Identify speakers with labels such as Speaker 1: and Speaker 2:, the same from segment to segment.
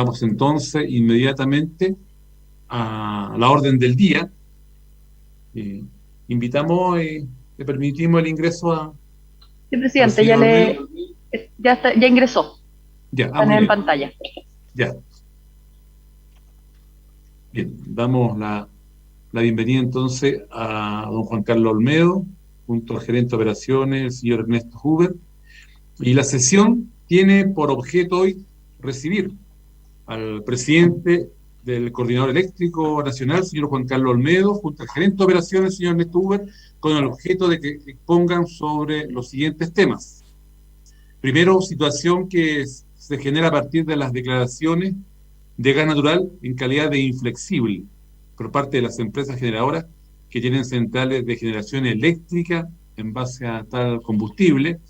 Speaker 1: Vamos entonces inmediatamente a la orden del día. Eh, invitamos, le permitimos el ingreso
Speaker 2: Sí,
Speaker 1: al
Speaker 2: presidente,
Speaker 1: señor Olmedo.
Speaker 2: ya está, ya ingresó.
Speaker 1: Ya,
Speaker 2: Están
Speaker 1: muy
Speaker 2: en
Speaker 1: bien.
Speaker 2: pantalla.
Speaker 1: Ya, bien. Damos la bienvenida entonces a don Juan Carlos Olmedo, junto al gerente de operaciones, el señor Ernesto Huber. Y la sesión tiene por objeto hoy recibir al presidente del Coordinador Eléctrico Nacional, señor Juan Carlos Olmedo, junto al gerente de operaciones, señor Ernesto Huber, con el objeto de que expongan sobre los siguientes temas. Primero, situación que se genera a partir de las declaraciones de gas natural en calidad de inflexible por parte de las empresas generadoras que tienen centrales de generación eléctrica en base a tal combustible.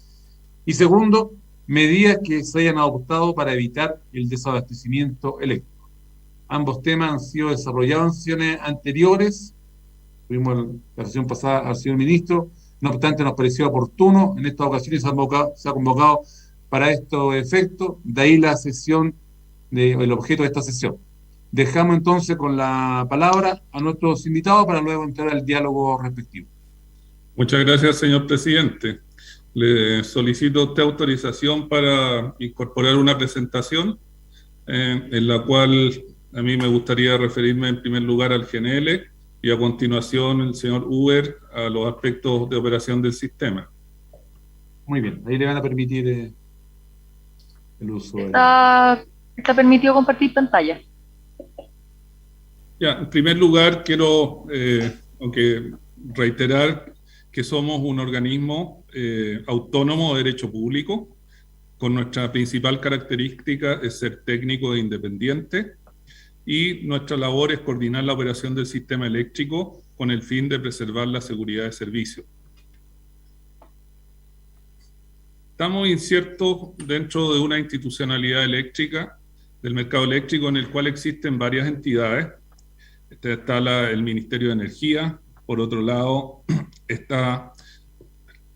Speaker 1: Y segundo, medidas que se hayan adoptado para evitar el desabastecimiento eléctrico. Ambos temas han sido desarrollados en sesiones anteriores. Tuvimos la sesión pasada al señor ministro. No obstante, nos pareció oportuno. En estas ocasiones se ha convocado para estos efectos. De ahí la sesión, el objeto de esta sesión. Dejamos entonces con la palabra a nuestros invitados para luego entrar al diálogo respectivo.
Speaker 3: Muchas gracias, señor presidente. Le solicito a usted autorización para incorporar una presentación en la cual a mí me gustaría referirme en primer lugar al GNL y a continuación el señor Huber a los aspectos de operación del sistema.
Speaker 1: Muy bien, ahí le van a permitir el uso.
Speaker 2: Está permitido compartir pantalla.
Speaker 3: Ya, en primer lugar quiero reiterar que somos un organismo autónomo de derecho público, con nuestra principal característica es ser técnico e independiente, y nuestra labor es coordinar la operación del sistema eléctrico con el fin de preservar la seguridad de servicio. Estamos insertos dentro de una institucionalidad eléctrica, del mercado eléctrico, en el cual existen varias entidades. Está el Ministerio de Energía, por otro lado está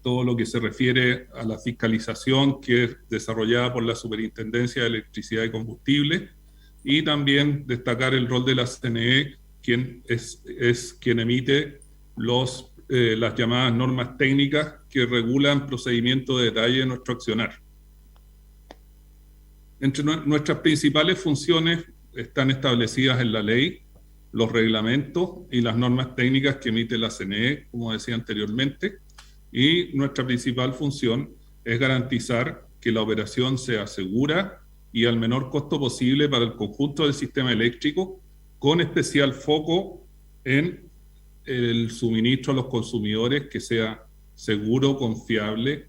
Speaker 3: todo lo que se refiere a la fiscalización, que es desarrollada por la Superintendencia de Electricidad y Combustible, y también destacar el rol de la CNE, quien es quien emite las llamadas normas técnicas que regulan procedimientos de detalle de nuestro accionar. Entre nuestras principales funciones están establecidas en la ley, los reglamentos y las normas técnicas que emite la CNE, como decía anteriormente, y nuestra principal función es garantizar que la operación sea segura y al menor costo posible para el conjunto del sistema eléctrico, con especial foco en el suministro a los consumidores que sea seguro, confiable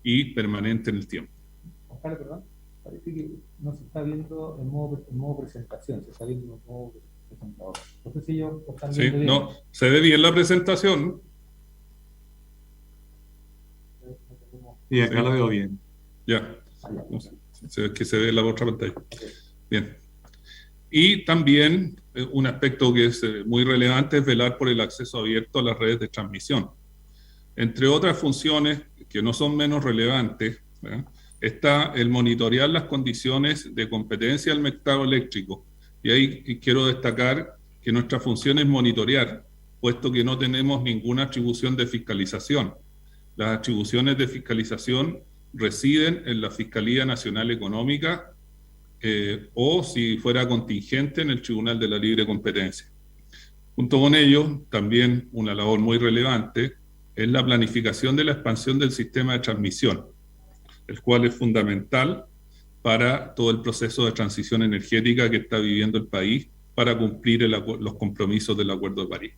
Speaker 3: y permanente en el tiempo.
Speaker 4: Ojalá, perdón, parece que no se está viendo en modo presentación, se está viendo en modo presentador. No sé si ellos están viendo bien.
Speaker 3: No, se ve bien la presentación.
Speaker 1: Sí, acá lo veo bien.
Speaker 3: Ya, es que se ve en la otra pantalla. Bien. Y también un aspecto que es muy relevante es velar por el acceso abierto a las redes de transmisión. Entre otras funciones que no son menos relevantes, está el monitorear las condiciones de competencia del mercado eléctrico. Y ahí quiero destacar que nuestra función es monitorear, puesto que no tenemos ninguna atribución de fiscalización. Las atribuciones de fiscalización residen en la Fiscalía Nacional Económica o, si fuera contingente, en el Tribunal de la Libre Competencia. Junto con ello, también una labor muy relevante es la planificación de la expansión del sistema de transmisión, el cual es fundamental para todo el proceso de transición energética que está viviendo el país para cumplir los compromisos del Acuerdo de París.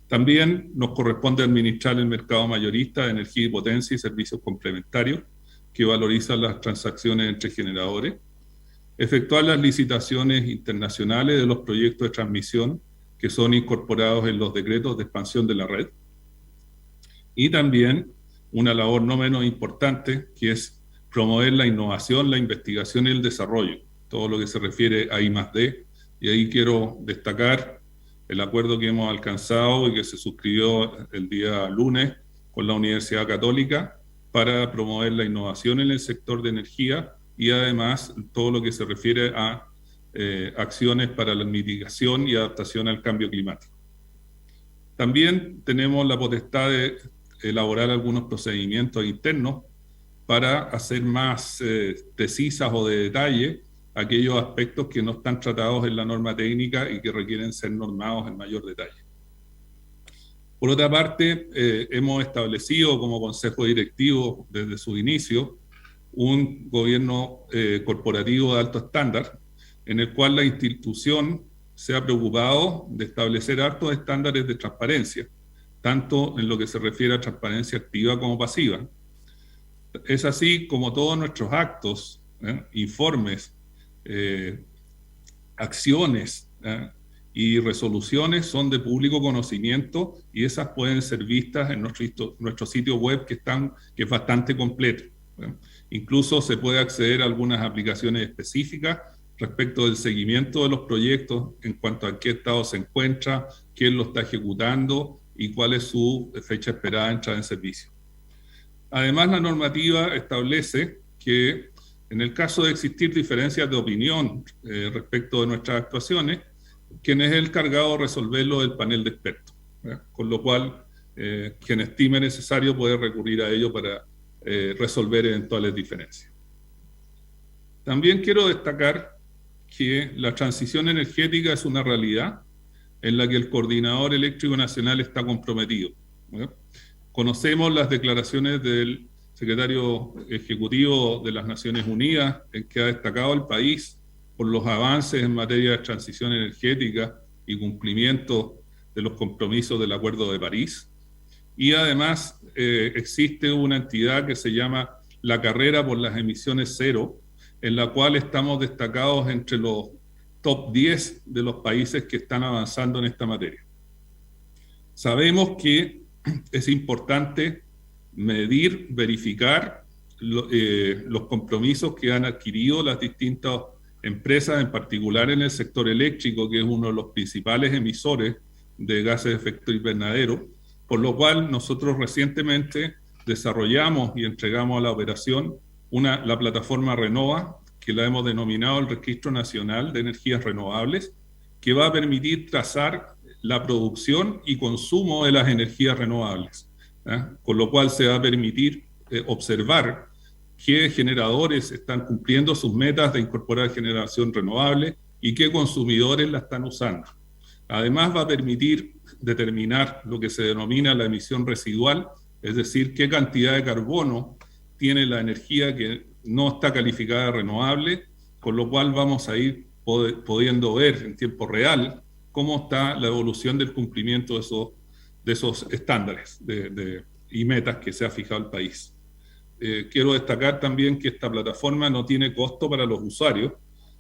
Speaker 3: También nos corresponde administrar el mercado mayorista de energía y potencia y servicios complementarios, que valoriza las transacciones entre generadores, efectuar las licitaciones internacionales de los proyectos de transmisión que son incorporados en los decretos de expansión de la red, y también una labor no menos importante, que es promover la innovación, la investigación y el desarrollo, todo lo que se refiere a I+D, y ahí quiero destacar el acuerdo que hemos alcanzado y que se suscribió el día lunes con la Universidad Católica para promover la innovación en el sector de energía y además todo lo que se refiere a acciones para la mitigación y adaptación al cambio climático. También tenemos la potestad de elaborar algunos procedimientos internos para hacer más precisas o de detalle aquellos aspectos que no están tratados en la norma técnica y que requieren ser normados en mayor detalle. Por otra parte, hemos establecido como consejo directivo desde su inicio un gobierno corporativo de alto estándar, en el cual la institución se ha preocupado de establecer altos estándares de transparencia, tanto en lo que se refiere a transparencia activa como pasiva. Es así como todos nuestros actos, informes, acciones y resoluciones son de público conocimiento, y esas pueden ser vistas en nuestro sitio web que es bastante completo. Incluso se puede acceder a algunas aplicaciones específicas respecto del seguimiento de los proyectos en cuanto a qué estado se encuentra, quién lo está ejecutando y cuál es su fecha esperada de entrada en servicio. Además, la normativa establece que en el caso de existir diferencias de opinión respecto de nuestras actuaciones, quien es el cargado de resolverlo es el panel de expertos, con lo cual quien estime necesario puede recurrir a ello para resolver eventuales diferencias. También quiero destacar que la transición energética es una realidad en la que el Coordinador Eléctrico Nacional está comprometido. Conocemos las declaraciones del secretario ejecutivo de las Naciones Unidas, en que ha destacado al país por los avances en materia de transición energética y cumplimiento de los compromisos del Acuerdo de París. Y además existe una entidad que se llama la Carrera por las Emisiones Cero, en la cual estamos destacados entre los top 10 de los países que están avanzando en esta materia. Sabemos que es importante medir, verificar los compromisos que han adquirido las distintas empresas, en particular en el sector eléctrico, que es uno de los principales emisores de gases de efecto invernadero, por lo cual nosotros recientemente desarrollamos y entregamos a la operación la plataforma Renova, que la hemos denominado el Registro Nacional de Energías Renovables, que va a permitir trazar la producción y consumo de las energías renovables, con lo cual se va a permitir observar qué generadores están cumpliendo sus metas de incorporar generación renovable y qué consumidores la están usando. Además, va a permitir determinar lo que se denomina la emisión residual, es decir, qué cantidad de carbono tiene la energía que no está calificada de renovable, con lo cual vamos a ir pudiendo ver en tiempo real cómo está la evolución del cumplimiento de esos estándares y metas que se ha fijado el país. Quiero destacar también que esta plataforma no tiene costo para los usuarios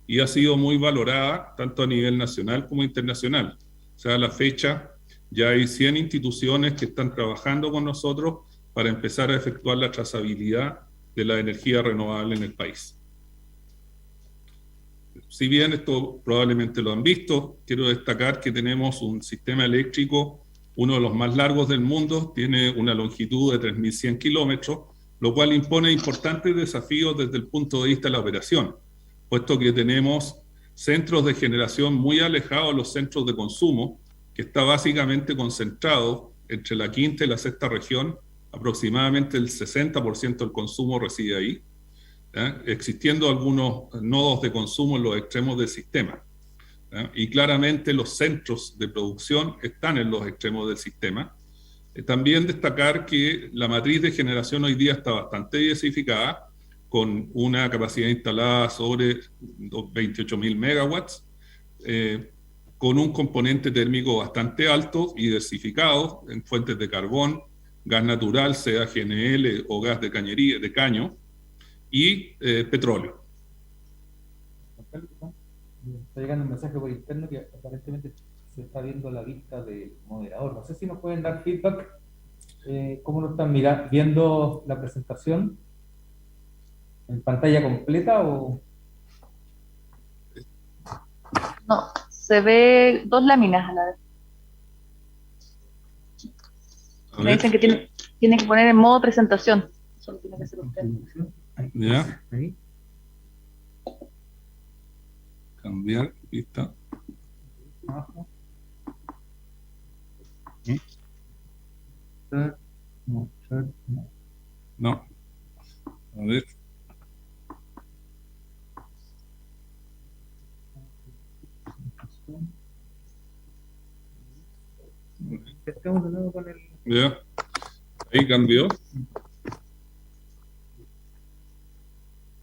Speaker 3: y ha sido muy valorada tanto a nivel nacional como internacional. O sea, a la fecha ya hay 100 instituciones que están trabajando con nosotros para empezar a efectuar la trazabilidad de la energía renovable en el país. Si bien esto probablemente lo han visto, quiero destacar que tenemos un sistema eléctrico, uno de los más largos del mundo, tiene una longitud de 3.100 kilómetros, lo cual impone importantes desafíos desde el punto de vista de la operación, puesto que tenemos centros de generación muy alejados de los centros de consumo, que está básicamente concentrado entre la quinta y la sexta región. Aproximadamente el 60% del consumo reside ahí, existiendo algunos nodos de consumo en los extremos del sistema. Y claramente los centros de producción están en los extremos del sistema. También destacar que la matriz de generación hoy día está bastante diversificada, con una capacidad instalada sobre 28.000 megawatts, con un componente térmico bastante alto y diversificado en fuentes de carbón, gas natural, sea GNL o gas de caño, y petróleo.
Speaker 4: Está llegando un mensaje por interno que aparentemente se está viendo la vista del moderador. No sé si nos pueden dar feedback, cómo lo están viendo la presentación, en pantalla completa o...
Speaker 2: No, se ve dos láminas a la vez. Me dicen que tiene que poner en modo presentación. Solo tiene que hacer usted.
Speaker 3: ¿Ya?
Speaker 4: Ahí.
Speaker 3: Cambiar vista.
Speaker 4: Abajo.
Speaker 3: ¿Mm?
Speaker 4: Mostrar.
Speaker 3: No. A ver.
Speaker 4: Estamos de nuevo con el...
Speaker 3: Ya. Ahí cambió.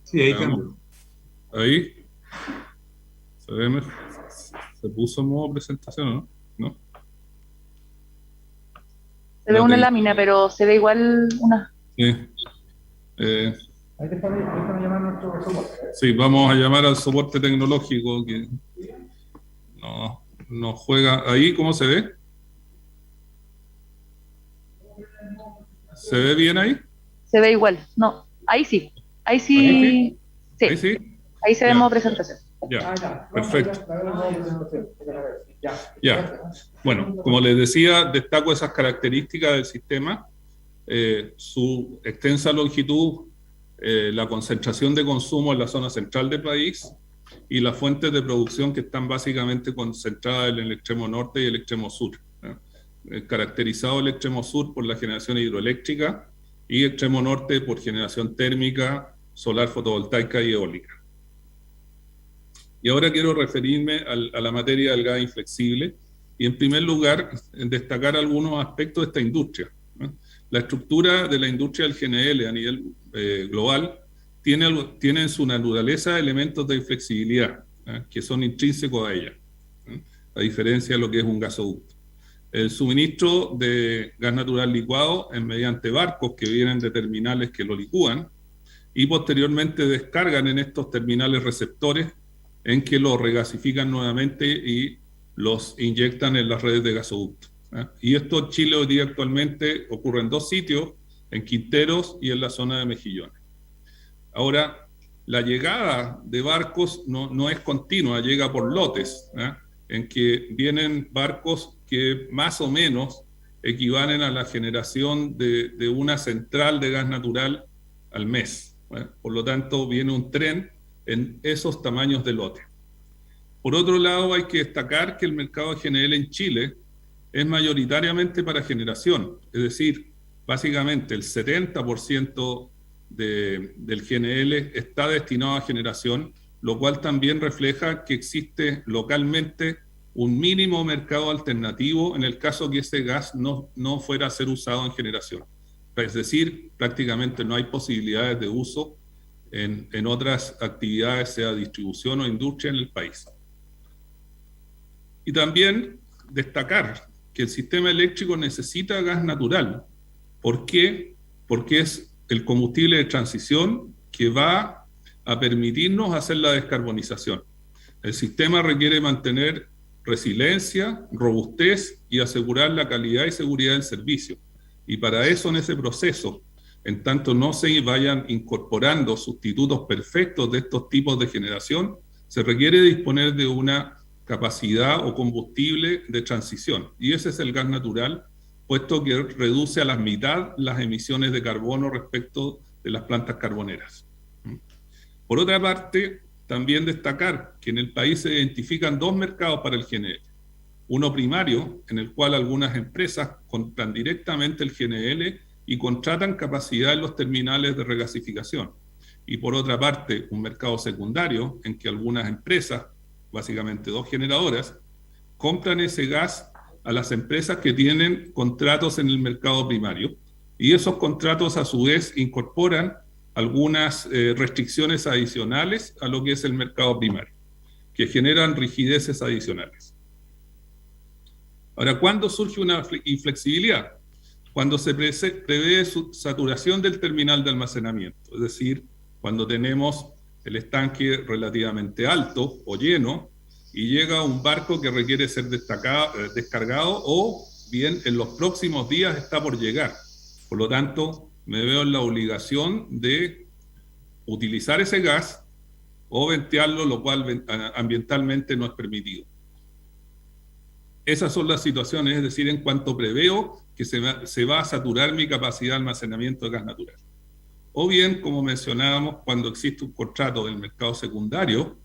Speaker 1: Sí, ahí
Speaker 3: Veamos.
Speaker 1: cambió.
Speaker 3: Ahí. Se ve mejor. Se puso en modo presentación, ¿no? ¿No?
Speaker 2: Se ve
Speaker 3: No
Speaker 2: una
Speaker 3: tengo-
Speaker 2: lámina, pero se ve igual una.
Speaker 3: Sí.
Speaker 4: Ahí déjame llamar a nuestro soporte.
Speaker 3: Sí, vamos a llamar al soporte tecnológico que no juega. Ahí, ¿cómo se ve? ¿Se ve bien ahí?
Speaker 2: Se ve igual. No, ahí sí. Ahí
Speaker 3: ¿Ahí
Speaker 2: sí. Sí,
Speaker 3: Ahí sí.
Speaker 2: ahí se ve
Speaker 3: Ya.
Speaker 2: modo presentación.
Speaker 3: Ya.
Speaker 4: Ya.
Speaker 3: Perfecto.
Speaker 4: Ya.
Speaker 3: Ya. Bueno, como les decía, destaco esas características del sistema, su extensa longitud, la concentración de consumo en la zona central del país y las fuentes de producción que están básicamente concentradas en el extremo norte y el extremo sur. Caracterizado el extremo sur por la generación hidroeléctrica y extremo norte por generación térmica, solar, fotovoltaica y eólica. Y ahora quiero referirme a la materia del gas inflexible y en primer lugar destacar algunos aspectos de esta industria. La estructura de la industria del GNL a nivel global tiene en su naturaleza elementos de inflexibilidad que son intrínsecos a ella, a diferencia de lo que es un gasoducto. El suministro de gas natural licuado es mediante barcos que vienen de terminales que lo licúan y posteriormente descargan en estos terminales receptores en que lo regasifican nuevamente y los inyectan en las redes de gasoducto. Y esto en Chile hoy día actualmente ocurre en 2 sitios, en Quinteros y en la zona de Mejillones. Ahora, la llegada de barcos no es continua, llega por lotes, en que vienen barcos que más o menos equivalen a la generación de una central de gas natural al mes. Por lo tanto, viene un tren en esos tamaños de lote. Por otro lado, hay que destacar que el mercado de GNL en Chile es mayoritariamente para generación, es decir, básicamente el 70% del GNL está destinado a generación, lo cual también refleja que existe localmente un mínimo mercado alternativo en el caso que ese gas no fuera a ser usado en generación. Es decir, prácticamente no hay posibilidades de uso en otras actividades, sea distribución o industria en el país. Y también destacar que el sistema eléctrico necesita gas natural. ¿Por qué? Porque es el combustible de transición que va a permitirnos hacer la descarbonización. El sistema requiere mantener resiliencia, robustez y asegurar la calidad y seguridad del servicio. Y para eso, en ese proceso, en tanto no se vayan incorporando sustitutos perfectos de estos tipos de generación, se requiere disponer de una capacidad o combustible de transición. Y ese es el gas natural, puesto que reduce a la mitad las emisiones de carbono respecto de las plantas carboneras. Por otra parte, también destacar que en el país se identifican 2 mercados para el GNL. Uno primario, en el cual algunas empresas compran directamente el GNL y contratan capacidad en los terminales de regasificación. Y por otra parte, un mercado secundario, en que algunas empresas, básicamente 2 generadoras, compran ese gas a las empresas que tienen contratos en el mercado primario. Y esos contratos, a su vez, incorporan algunas restricciones adicionales a lo que es el mercado primario, que generan rigideces adicionales. Ahora, ¿cuándo surge una inflexibilidad? Cuando se prevé saturación del terminal de almacenamiento, es decir, cuando tenemos el estanque relativamente alto o lleno y llega un barco que requiere ser descargado o bien en los próximos días está por llegar. Por lo tanto, me veo en la obligación de utilizar ese gas o ventearlo, lo cual ambientalmente no es permitido. Esas son las situaciones, es decir, en cuanto preveo que se va a saturar mi capacidad de almacenamiento de gas natural. O bien, como mencionábamos, cuando existe un contrato del mercado secundario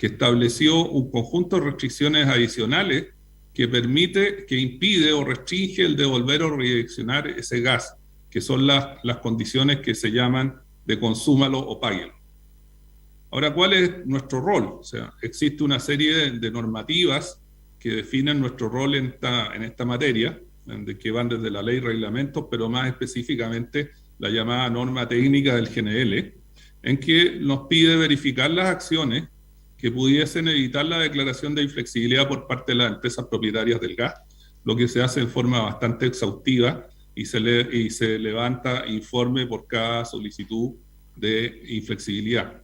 Speaker 3: que estableció un conjunto de restricciones adicionales que impide o restringe el devolver o redireccionar ese gas, que son las condiciones que se llaman de consúmalo o páguelo. Ahora, ¿cuál es nuestro rol? O sea, existe una serie de normativas que definen nuestro rol en esta materia, que van desde la ley y reglamentos, pero más específicamente la llamada norma técnica del GNL, en que nos pide verificar las acciones que pudiesen evitar la declaración de inflexibilidad por parte de las empresas propietarias del gas, lo que se hace en forma bastante exhaustiva y se levanta informe por cada solicitud de inflexibilidad.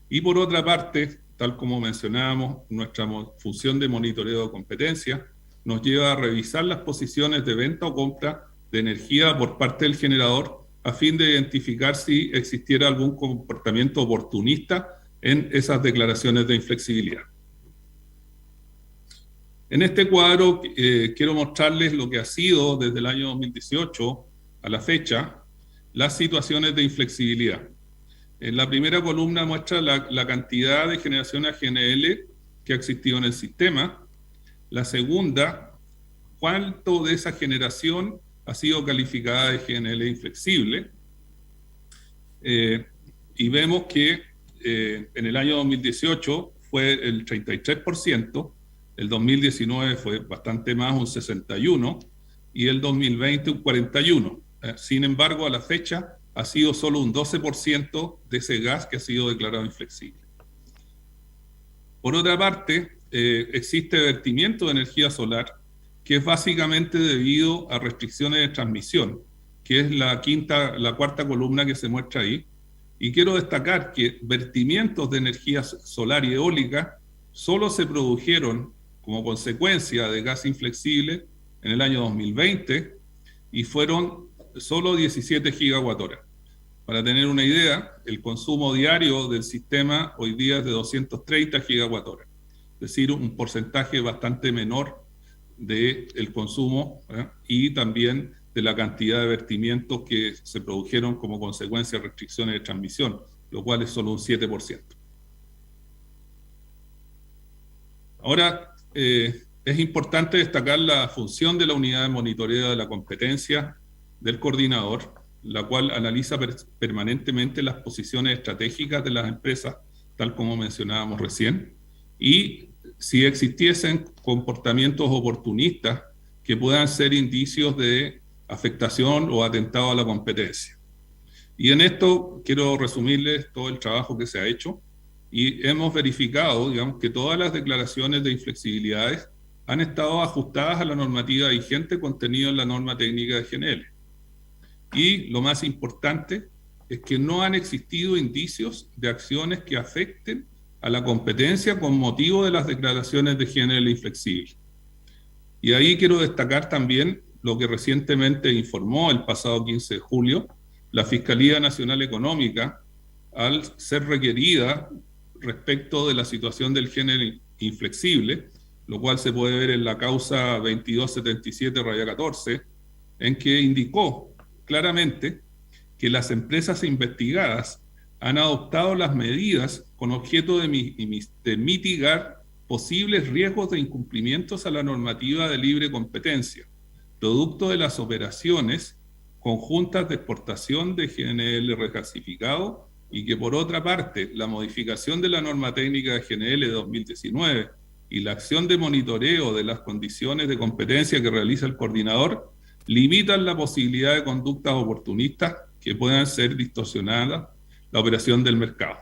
Speaker 3: Y por otra parte, tal como mencionábamos, nuestra función de monitoreo de competencia nos lleva a revisar las posiciones de venta o compra de energía por parte del generador a fin de identificar si existiera algún comportamiento oportunista en esas declaraciones de inflexibilidad. En este cuadro quiero mostrarles lo que ha sido desde el año 2018 a la fecha las situaciones de inflexibilidad. En la primera columna muestra la cantidad de generación a GNL que ha existido en el sistema. La segunda, cuánto de esa generación ha sido calificada de GNL inflexible. Y vemos que en el año 2018 fue el 33%, el 2019 fue bastante más, un 61%, y el 2020 un 41%. Sin embargo, a la fecha ha sido solo un 12% de ese gas que ha sido declarado inflexible. Por otra parte, existe vertimiento de energía solar, que es básicamente debido a restricciones de transmisión, que es la cuarta columna que se muestra ahí. Y quiero destacar que vertimientos de energía solar y eólica solo se produjeron como consecuencia de gas inflexible en el año 2020 y fueron solo 17 gigawatts-hora. Para tener una idea, el consumo diario del sistema hoy día es de 230 gigawatts-hora, es decir, un porcentaje bastante menor del consumo y también de la cantidad de vertimientos que se produjeron como consecuencia de restricciones de transmisión, lo cual es solo un 7%. Ahora, es importante destacar la función de la unidad de monitoreo de la competencia del coordinador, la cual analiza permanentemente las posiciones estratégicas de las empresas, tal como mencionábamos recién, y si existiesen comportamientos oportunistas que puedan ser indicios de afectación o atentado a la competencia. Y en esto quiero resumirles todo el trabajo que se ha hecho y hemos verificado, digamos, que todas las declaraciones de inflexibilidades han estado ajustadas a la normativa vigente contenida en la norma técnica de GNL. Y lo más importante es que no han existido indicios de acciones que afecten a la competencia con motivo de las declaraciones de GNL inflexible. Y ahí quiero destacar también lo que recientemente informó el pasado 15 de julio la Fiscalía Nacional Económica al ser requerida respecto de la situación del GNL inflexible, lo cual se puede ver en la causa 2277-14, en que indicó claramente que las empresas investigadas han adoptado las medidas con objeto de mitigar posibles riesgos de incumplimientos a la normativa de libre competencia, producto de las operaciones conjuntas de exportación de GNL regasificado y que por otra parte la modificación de la norma técnica de GNL de 2019 y la acción de monitoreo de las condiciones de competencia que realiza el coordinador limitan la posibilidad de conductas oportunistas que puedan ser distorsionadas la operación del mercado,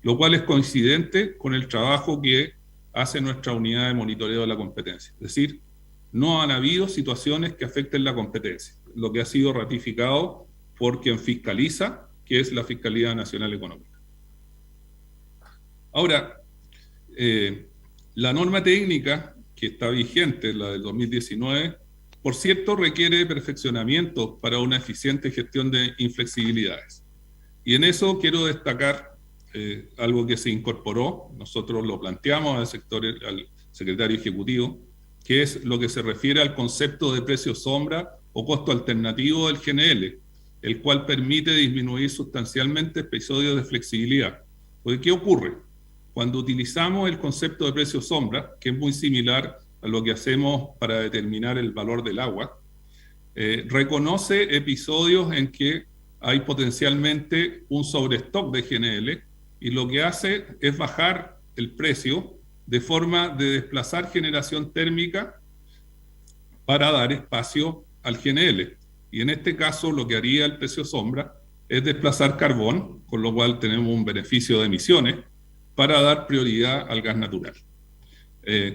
Speaker 3: lo cual es coincidente con el trabajo que hace nuestra unidad de monitoreo de la competencia. Es decir, no han habido situaciones que afecten la competencia, lo que ha sido ratificado por quien fiscaliza, que es la Fiscalía Nacional Económica. Ahora, la norma técnica que está vigente, la del 2019, por cierto, requiere perfeccionamiento para una eficiente gestión de inflexibilidades. Y en eso quiero destacar algo que se incorporó, nosotros lo planteamos al secretario ejecutivo, que es lo que se refiere al concepto de precio sombra o costo alternativo del GNL, el cual permite disminuir sustancialmente episodios de flexibilidad. Porque, ¿qué ocurre? cuando utilizamos el concepto de precio sombra, que es muy similar a lo que hacemos para determinar el valor del agua, reconoce episodios en que hay potencialmente un sobrestock de GNL y lo que hace es bajar el precio de forma de desplazar generación térmica para dar espacio al GNL. Y en este caso lo que haría el precio sombra es desplazar carbón, con lo cual tenemos un beneficio de emisiones, para dar prioridad al gas natural.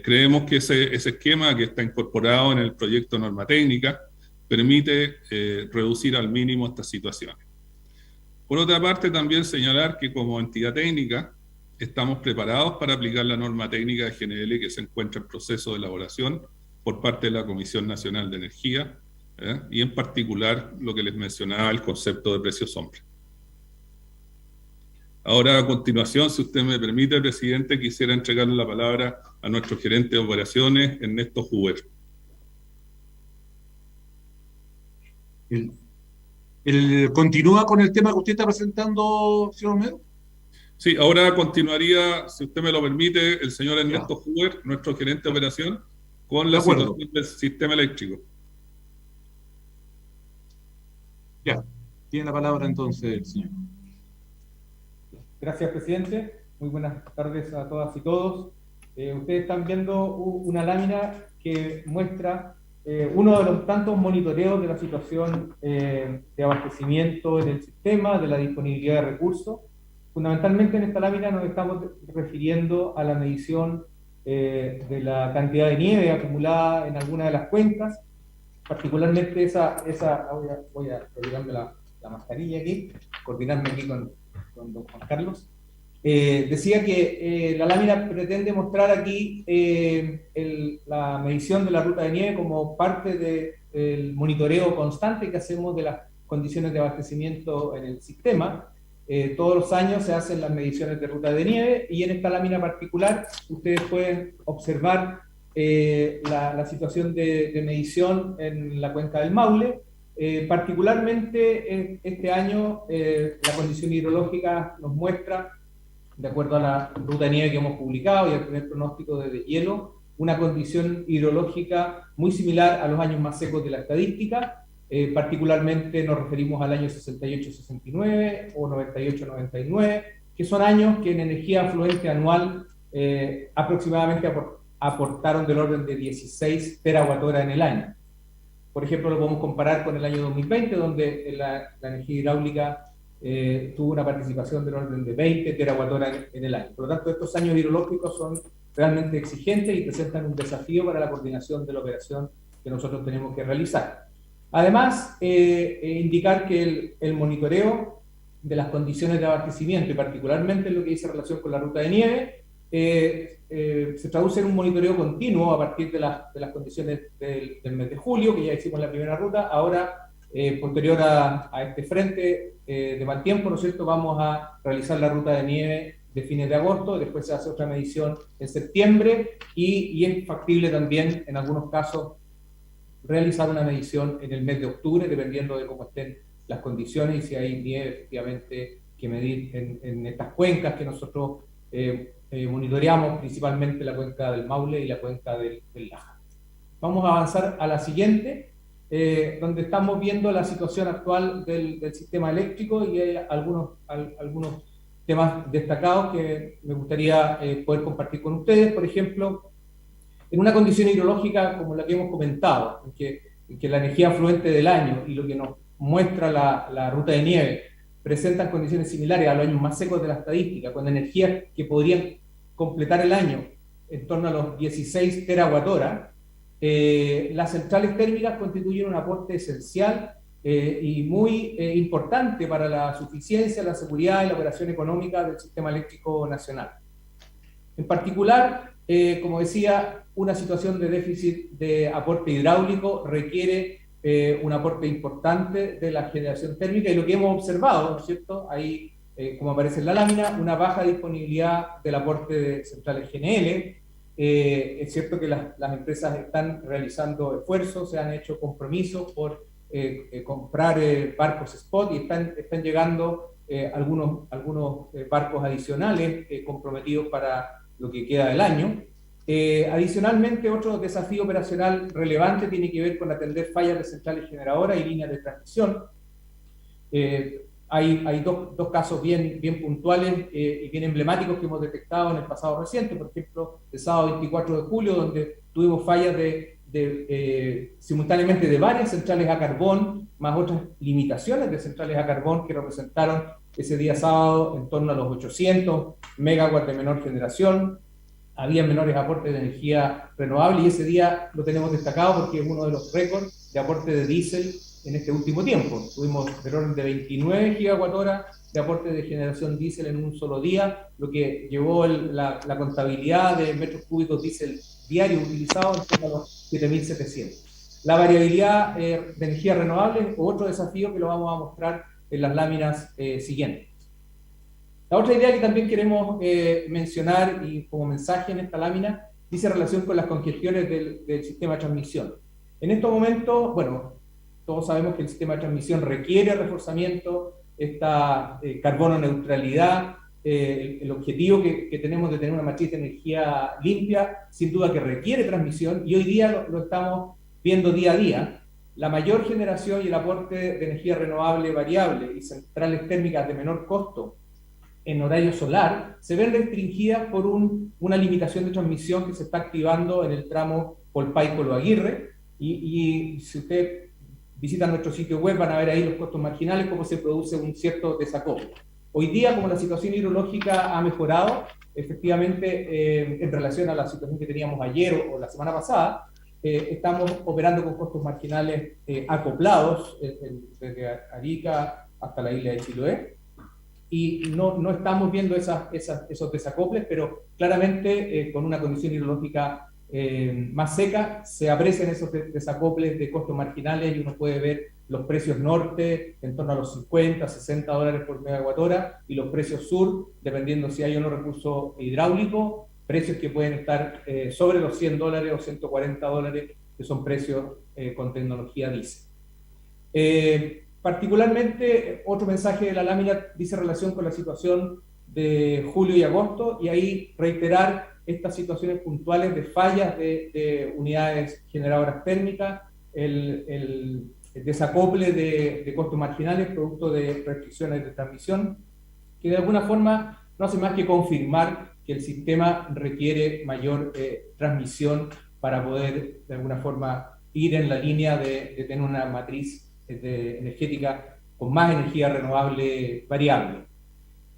Speaker 3: Creemos que ese esquema que está incorporado en el proyecto de norma técnica permite reducir al mínimo estas situaciones. Por otra parte, también señalar que como entidad técnica estamos preparados para aplicar la norma técnica de GNL que se encuentra en proceso de elaboración por parte de la Comisión Nacional de Energía, y en particular lo que les mencionaba, el concepto de precio sombra. Ahora, a continuación, si usted me permite, presidente, quisiera entregarle la palabra a nuestro gerente de operaciones, Ernesto Huber.
Speaker 1: ¿Continúa con el tema que usted está presentando, señor Olmedo?
Speaker 3: Sí, ahora continuaría, si usted me lo permite, el señor Ernesto Huber, nuestro gerente de operación, con la situación del sistema eléctrico.
Speaker 1: Ya, tiene la palabra entonces el señor.
Speaker 4: Gracias, presidente. Muy buenas tardes a todas y todos. Ustedes están viendo una lámina que muestra uno de los tantos monitoreos de la situación de abastecimiento en el sistema, de la disponibilidad de recursos. Fundamentalmente en esta lámina nos estamos refiriendo a la medición de la cantidad de nieve acumulada en alguna de las cuencas, particularmente voy a retirarme la mascarilla aquí, coordinarme aquí con don Juan Carlos. Decía que la lámina pretende mostrar aquí la medición de la ruta de nieve como parte del monitoreo constante que hacemos de las condiciones de abastecimiento en el sistema. Todos los años se hacen las mediciones de ruta de nieve y en esta lámina particular ustedes pueden observar la situación de medición en la cuenca del Maule. Particularmente este año la condición hidrológica nos muestra, de acuerdo a la ruta de nieve que hemos publicado y al primer pronóstico de deshielo, una condición hidrológica muy similar a los años más secos de la estadística. Particularmente nos referimos al año 68-69 o 98-99, que son años que en energía afluente anual aproximadamente aportaron del orden de 16 terawatt-hora en el año. Por ejemplo, lo podemos comparar con el año 2020, donde la energía hidráulica tuvo una participación del orden de 20 terawatt-hora en el año. Por lo tanto, estos años hidrológicos son realmente exigentes y presentan un desafío para la coordinación de la operación que nosotros tenemos que realizar. Además, indicar que el monitoreo de las condiciones de abastecimiento, y particularmente en lo que dice relación con la ruta de nieve, se traduce en un monitoreo continuo a partir de las condiciones del mes de julio, que ya hicimos la primera ruta. Ahora, posterior a este frente de mal tiempo, ¿no es cierto?, vamos a realizar la ruta de nieve de fines de agosto, después se hace otra medición en septiembre, y es factible también, en algunos casos, realizar una medición en el mes de octubre, dependiendo de cómo estén las condiciones y si hay nieve efectivamente que medir en estas cuencas que nosotros monitoreamos, principalmente la cuenca del Maule y la cuenca del Laja. Vamos a avanzar a la siguiente, donde estamos viendo la situación actual del sistema eléctrico, y hay algunos temas destacados que me gustaría poder compartir con ustedes. Por ejemplo, en una condición hidrológica como la que hemos comentado, en que la energía afluente del año y lo que nos muestra la ruta de nieve presentan condiciones similares a los años más secos de la estadística, con energías que podrían completar el año en torno a los 16 terawatt-hora, las centrales térmicas constituyen un aporte esencial y muy importante para la suficiencia, la seguridad y la operación económica del sistema eléctrico nacional. En particular, como decía, una situación de déficit de aporte hidráulico requiere un aporte importante de la generación térmica, y lo que hemos observado, ¿no es cierto?, ahí, como aparece en la lámina, una baja disponibilidad del aporte de centrales GNL. Es cierto que las empresas están realizando esfuerzos, se han hecho compromisos por comprar barcos spot, y están llegando algunos barcos adicionales comprometidos para lo que queda del año. Adicionalmente, otro desafío operacional relevante tiene que ver con atender fallas de centrales generadoras y líneas de transmisión. Hay dos casos bien puntuales y bien emblemáticos que hemos detectado en el pasado reciente. Por ejemplo, el sábado 24 de julio, donde tuvimos fallas simultáneamente de varias centrales a carbón, más otras limitaciones de centrales a carbón que representaron ese día sábado en torno a los 800 megawatts de menor generación. Había menores aportes de energía renovable y ese día lo tenemos destacado porque es uno de los récords de aporte de diésel en este último tiempo. Tuvimos del orden de 29 gigawatt-hora de aporte de generación diésel en un solo día, lo que llevó la contabilidad de metros cúbicos diésel diarios utilizados en torno a los 7.700. La variabilidad de energía renovable es otro desafío que lo vamos a mostrar en las láminas siguientes. La otra idea que también queremos mencionar y como mensaje en esta lámina dice relación con las congestiones del sistema de transmisión. En estos momentos, bueno, todos sabemos que el sistema de transmisión requiere reforzamiento, esta carbono neutralidad, el objetivo que tenemos de tener una matriz de energía limpia, sin duda que requiere transmisión, y hoy día lo estamos viendo día a día. La mayor generación y el aporte de energía renovable variable y centrales térmicas de menor costo en horario solar se ven restringidas por una limitación de transmisión que se está activando en el tramo Polpaico-Lo Aguirre, y si usted visita nuestro sitio web van a ver ahí los costos marginales, cómo se produce un cierto desacople. Hoy día, como la situación hidrológica ha mejorado, efectivamente, en relación a la situación que teníamos ayer o la semana pasada, estamos operando con costos marginales acoplados desde Arica hasta la isla de Chiloé, y no estamos viendo esos desacoples, pero claramente con una condición hidrológica más seca se aprecian esos desacoples de costos marginales y uno puede ver los precios norte en torno a los 50, 60 dólares por megawatt-hora y los precios sur, dependiendo si hay o no recurso hidráulico, precios que pueden estar sobre los 100 dólares o 140 dólares, que son precios con tecnología diésel. Particularmente, otro mensaje de la lámina dice relación con la situación de julio y agosto, y ahí reiterar estas situaciones puntuales de fallas de unidades generadoras térmicas, el desacople de costos marginales producto de restricciones de transmisión, que de alguna forma no hace más que confirmar que el sistema requiere mayor transmisión para poder de alguna forma ir en la línea de tener una matriz energética con más energía renovable variable.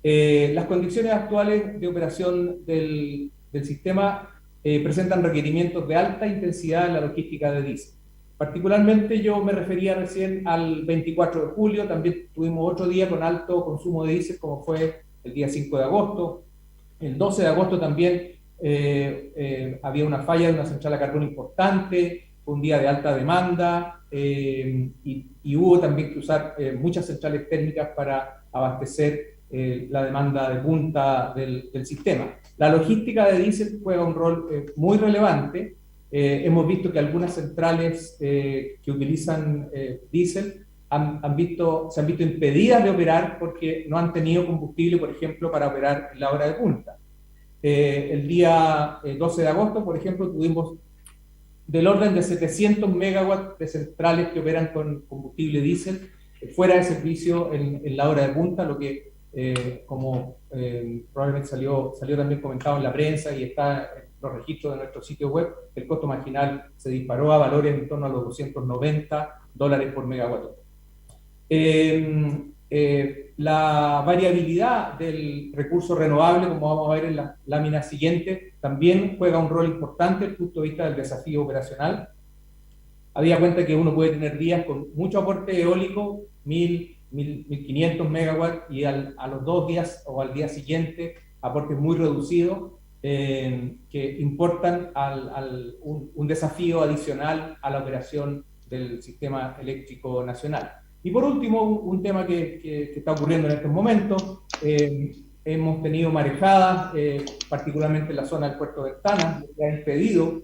Speaker 4: Las condiciones actuales de operación del sistema presentan requerimientos de alta intensidad en la logística de diésel. Particularmente yo me refería recién al 24 de julio, también tuvimos otro día con alto consumo de diésel como fue el día 5 de agosto. El 12 de agosto también había una falla de una central a carbón importante, fue un día de alta demanda y hubo también que usar muchas centrales térmicas para abastecer la demanda de punta del sistema. La logística de diésel juega un rol muy relevante. Hemos visto que algunas centrales que utilizan diésel se han visto impedidas de operar porque no han tenido combustible, por ejemplo, para operar en la hora de punta. El día 12 de agosto, por ejemplo, tuvimos del orden de 700 megawatts de centrales que operan con combustible diésel fuera de servicio en la hora de punta, lo que como probablemente salió también comentado en la prensa y está en los registros de nuestro sitio web, el costo marginal se disparó a valores en torno a los 290 dólares por megawatt. La variabilidad del recurso renovable, como vamos a ver en la lámina siguiente, también juega un rol importante desde el punto de vista del desafío operacional. Había cuenta que uno puede tener días con mucho aporte eólico, 1.500 megawatts, y a los 2 días o al día siguiente aportes muy reducidos que importan un desafío adicional a la operación del sistema eléctrico nacional. Y por último, un tema que está ocurriendo en estos momentos, hemos tenido marejadas, particularmente en la zona del Puerto Ventana, que ha impedido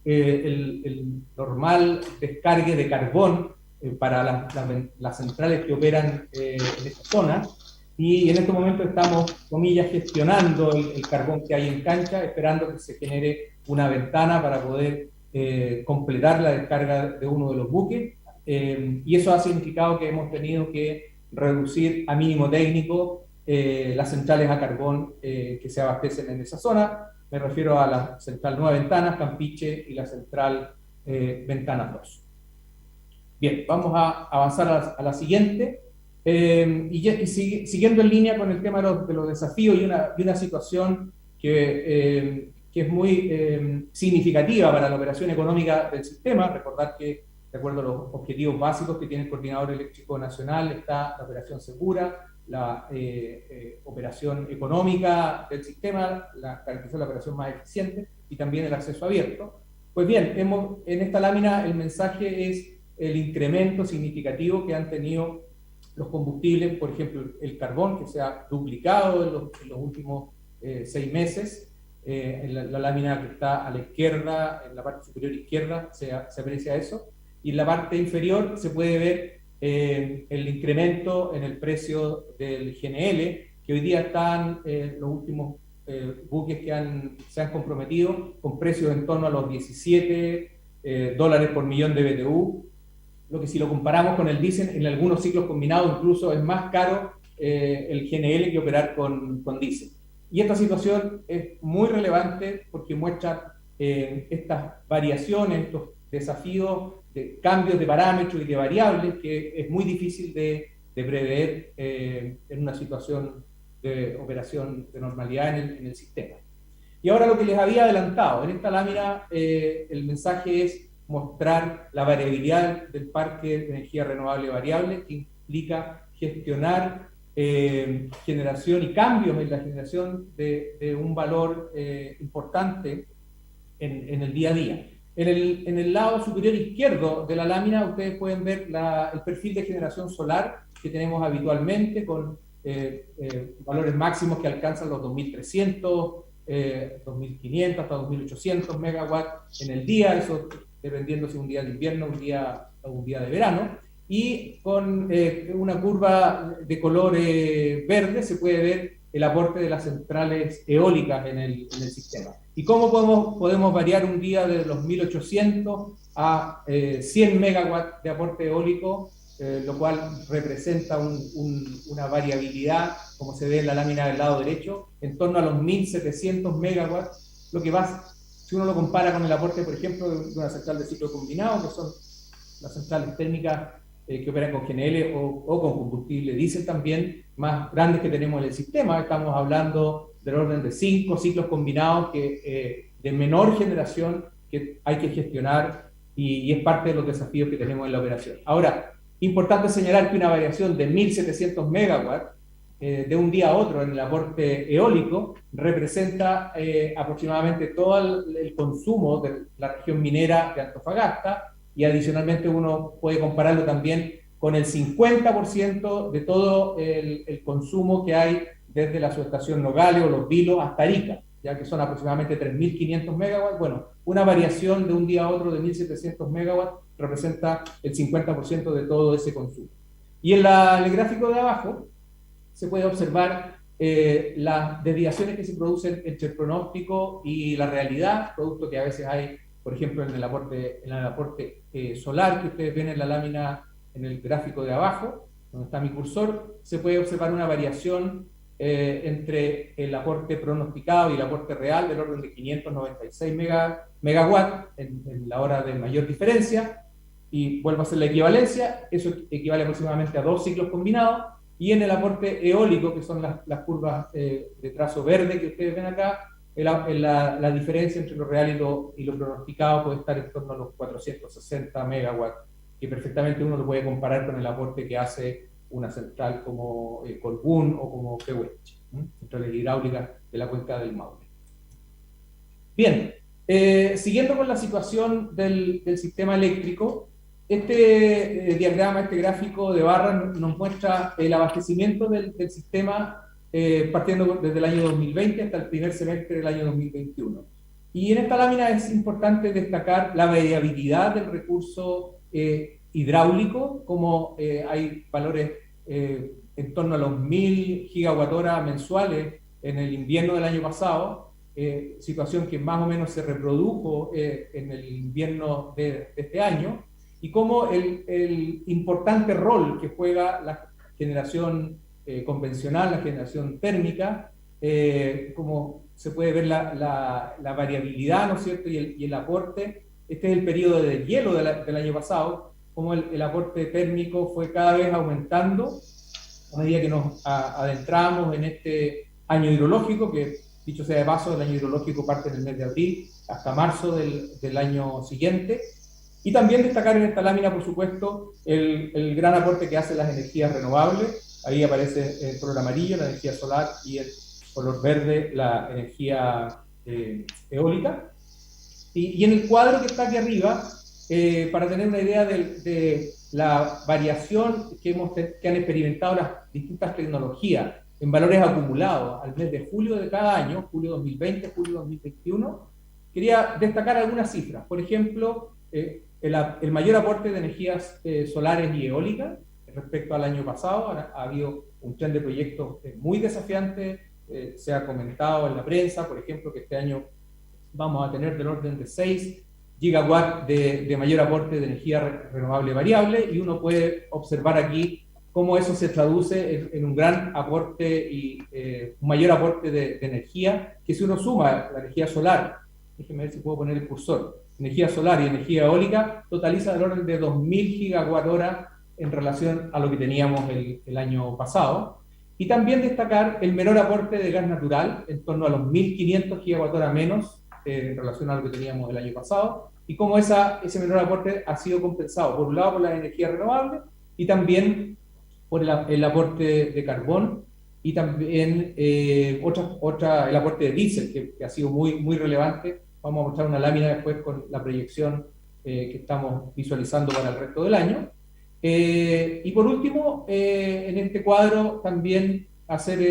Speaker 4: el normal descargue de carbón para las centrales que operan en esta zona, y en este momento estamos, comillas, gestionando el carbón que hay en cancha, esperando que se genere una ventana para poder completar la descarga de uno de los buques, y eso ha significado que hemos tenido que reducir a mínimo técnico las centrales a carbón que se abastecen en esa zona. Me refiero a la central Nueva Ventanas, Campiche y la central Ventanas 2. Bien, vamos a avanzar a la siguiente. Siguiendo en línea con el tema de los desafíos y una situación que es muy significativa para la operación económica del sistema. Recordar que, de acuerdo a los objetivos básicos que tiene el Coordinador Eléctrico Nacional, está la operación segura, la operación económica del sistema, garantizar la operación más eficiente y también el acceso abierto. Pues bien, en esta lámina el mensaje es el incremento significativo que han tenido los combustibles, por ejemplo, el carbón, que se ha duplicado en los últimos 6 meses. En la lámina que está a la izquierda, en la parte superior izquierda, se aprecia eso. Y en la parte inferior se puede ver el incremento en el precio del GNL, que hoy día están los últimos buques que se han comprometido con precios en torno a los $17 por millón de BTU, lo que si lo comparamos con el diésel, en algunos ciclos combinados incluso es más caro el GNL que operar con diésel. Y esta situación es muy relevante porque muestra estas variaciones, estos desafíos de cambios de parámetros y de variables que es muy difícil de prever en una situación de operación de normalidad en el sistema. Y ahora lo que les había adelantado, en esta lámina el mensaje es mostrar la variabilidad del parque de energía renovable variable, que implica gestionar generación y cambios en la generación de un valor importante en el día a día. En el lado superior izquierdo de la lámina ustedes pueden ver el perfil de generación solar que tenemos habitualmente, con valores máximos que alcanzan los 2.300, 2.500 hasta 2.800 megawatts en el día, eso dependiendo si un día de invierno o un día de verano. Y con una curva de color verde se puede ver el aporte de las centrales eólicas en el sistema. ¿Y cómo podemos variar un día de los 1.800 a 100 megawatts de aporte eólico, lo cual representa una variabilidad, como se ve en la lámina del lado derecho, en torno a los 1.700 megawatts, lo que va, si uno lo compara con el aporte, por ejemplo, de una central de ciclo combinado, que son las centrales térmicas que operan con GNL o con combustible diésel también, más grandes que tenemos en el sistema. Estamos hablando del orden de 5 ciclos combinados de menor generación que hay que gestionar y es parte de los desafíos que tenemos en la operación. Ahora, importante señalar que una variación de 1.700 megawatts de un día a otro en el aporte eólico representa aproximadamente todo el consumo de la región minera de Antofagasta, y adicionalmente uno puede compararlo también con el 50% de todo el consumo que hay desde la subestación Nogales o Los Vilos hasta Arica, ya que son aproximadamente 3.500 megawatts. Bueno, una variación de un día a otro de 1.700 megawatts representa el 50% de todo ese consumo. Y en el gráfico de abajo se puede observar las desviaciones que se producen entre el pronóstico y la realidad, producto que a veces hay, por ejemplo, en el aporte solar que ustedes ven en la lámina, en el gráfico de abajo, donde está mi cursor, se puede observar una variación entre el aporte pronosticado y el aporte real del orden de 596 megawatts en la hora de mayor diferencia, y vuelvo a hacer la equivalencia, eso equivale aproximadamente a 2 ciclos combinados. Y en el aporte eólico, que son las curvas de trazo verde que ustedes ven acá, la diferencia entre lo real y lo pronosticado puede estar en torno a los 460 megawatts, que perfectamente uno lo puede comparar con el aporte que hace una central como Colbún o como Pehuenche, centrales hidráulicas de la cuenca del Maule. Bien, siguiendo con la situación del sistema eléctrico, este diagrama, este gráfico de barras nos muestra el abastecimiento del sistema partiendo desde el año 2020 hasta el primer semestre del año 2021. Y en esta lámina es importante destacar la variabilidad del recurso hidráulico, como hay valores en torno a los 1.000 gigawatt-hora mensuales en el invierno del año pasado, situación que más o menos se reprodujo en el invierno de este año, y cómo el importante rol que juega la generación convencional, la generación térmica, como se puede ver la variabilidad, ¿no es cierto?, y el aporte. Este es el periodo de hielo del año pasado, como el aporte térmico fue cada vez aumentando a medida que nos adentramos en este año hidrológico, que dicho sea de paso, el año hidrológico parte en el mes de abril hasta marzo del año siguiente. Y también destacar en esta lámina, por supuesto, el gran aporte que hacen las energías renovables. Ahí aparece el color amarillo, la energía solar, y el color verde, la energía eólica. Y en el cuadro que está aquí arriba, para tener una idea de la variación que han experimentado las distintas tecnologías en valores acumulados al mes de julio de cada año, julio 2020, julio 2021, quería destacar algunas cifras. Por ejemplo, el mayor aporte de energías solares y eólicas respecto al año pasado. Ha habido un tren de proyectos muy desafiante, se ha comentado en la prensa, por ejemplo, que este año vamos a tener del orden de 6 gigawatts de mayor aporte de energía renovable variable, y uno puede observar aquí cómo eso se traduce en un gran aporte y un mayor aporte de energía, que si uno suma la energía solar, déjenme ver si puedo poner el cursor, energía solar y energía eólica, totaliza del orden de 2.000 gigawatt-hora en relación a lo que teníamos el año pasado. Y también destacar el menor aporte de gas natural, en torno a los 1.500 gigawatt-hora menos en relación a lo que teníamos el año pasado, y cómo ese menor aporte ha sido compensado, por un lado, por las energías renovables, y también por el aporte de carbón, y también el aporte de diésel, que ha sido muy, muy relevante. Vamos a mostrar una lámina después con la proyección que estamos visualizando para el resto del año. Y por último, en este cuadro también hacer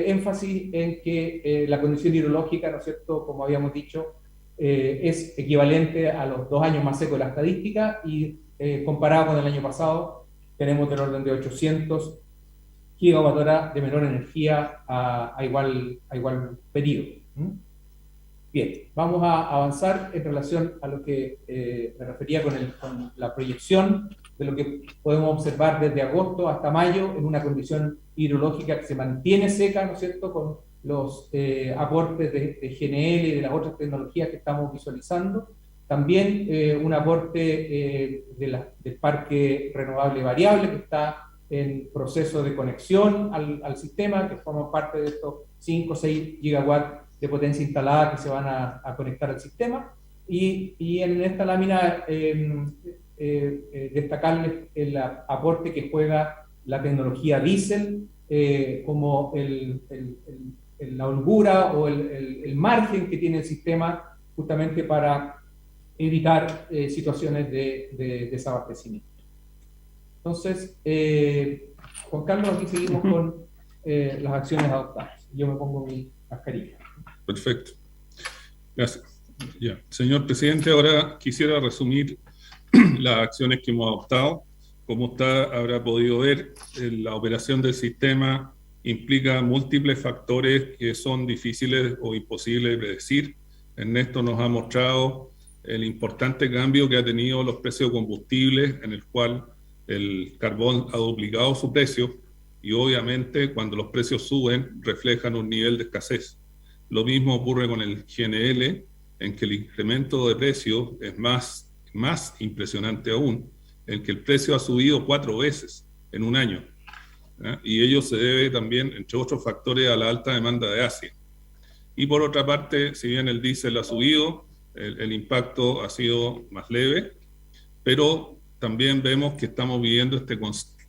Speaker 4: énfasis en que la condición hidrológica, ¿no es cierto?, como habíamos dicho, es equivalente a los 2 años más secos de la estadística, y comparado con el año pasado, tenemos del orden de 800 gigawatt-hora de menor energía a igual periodo. Bien, vamos a avanzar en relación a lo que me refería con la proyección de lo que podemos observar desde agosto hasta mayo en una condición hidrológica que se mantiene seca, ¿no es cierto?, con los aportes de GNL y de las otras tecnologías que estamos visualizando. También un aporte del parque renovable variable que está en proceso de conexión al sistema, que forma parte de estos 5 o 6 gigawatts de potencia instalada que se van a conectar al sistema. Y en esta lámina destacarles el aporte que juega la tecnología diésel, como la holgura o el margen que tiene el sistema justamente para evitar situaciones de desabastecimiento. Entonces, Juan Carlos, aquí seguimos con las acciones adoptadas. Yo me pongo mi mascarilla.
Speaker 3: Perfecto. Gracias. Ya. Señor presidente, ahora quisiera resumir las acciones que hemos adoptado. Como usted habrá podido ver, la operación del sistema implica múltiples factores que son difíciles o imposibles de predecir. Ernesto nos ha mostrado el importante cambio que ha tenido los precios de combustibles, en el cual el carbón ha duplicado su precio, y obviamente cuando los precios suben reflejan un nivel de escasez. Lo mismo ocurre con el GNL, en que el incremento de precio es más impresionante aún, en que el precio ha subido 4 veces en un año. Y ello se debe también, entre otros factores, a la alta demanda de Asia. Y por otra parte, si bien el diésel ha subido, el impacto ha sido más leve, pero también vemos que estamos viviendo este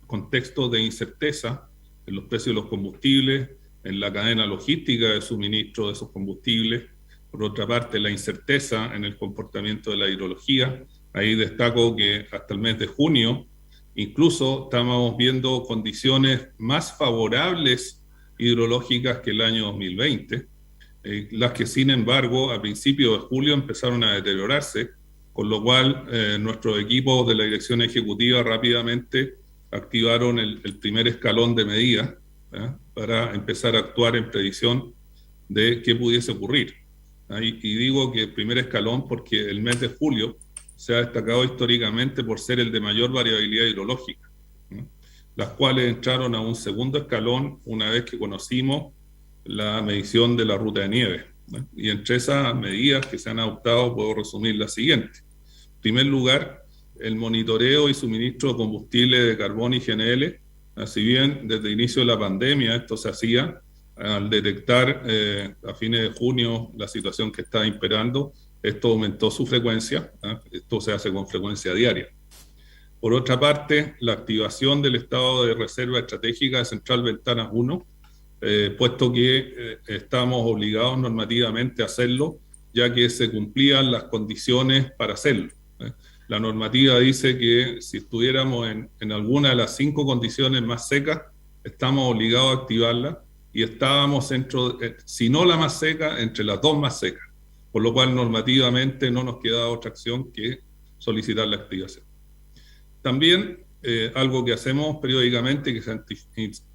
Speaker 3: contexto de incerteza en los precios de los combustibles, en la cadena logística de suministro de esos combustibles. Por otra parte, la incerteza en el comportamiento de la hidrología. Ahí destaco que hasta el mes de junio incluso estamos viendo condiciones más favorables hidrológicas que el año 2020, las que sin embargo a principios de julio empezaron a deteriorarse, con lo cual nuestros equipos de la dirección ejecutiva rápidamente activaron el primer escalón de medidas para empezar a actuar en predicción de qué pudiese ocurrir. Y digo que el primer escalón porque el mes de julio se ha destacado históricamente por ser el de mayor variabilidad hidrológica, las cuales entraron a un segundo escalón una vez que conocimos la medición de la ruta de nieve. Y entre esas medidas que se han adoptado puedo resumir las siguientes. En primer lugar, el monitoreo y suministro de combustible de carbón y GNL, si bien desde el inicio de la pandemia esto se hacía, al detectar a fines de junio la situación que está imperando, esto aumentó su frecuencia, esto se hace con frecuencia diaria. Por otra parte, la activación del estado de reserva estratégica de Central Ventanas 1, puesto que estamos obligados normativamente a hacerlo, ya que se cumplían las condiciones para hacerlo. La normativa dice que si estuviéramos en alguna de las 5 condiciones más secas, estamos obligados a activarla, y estábamos si no la más seca, entre las 2 más secas, por lo cual normativamente no nos queda otra acción que solicitar la activación. También algo que hacemos periódicamente, que se ha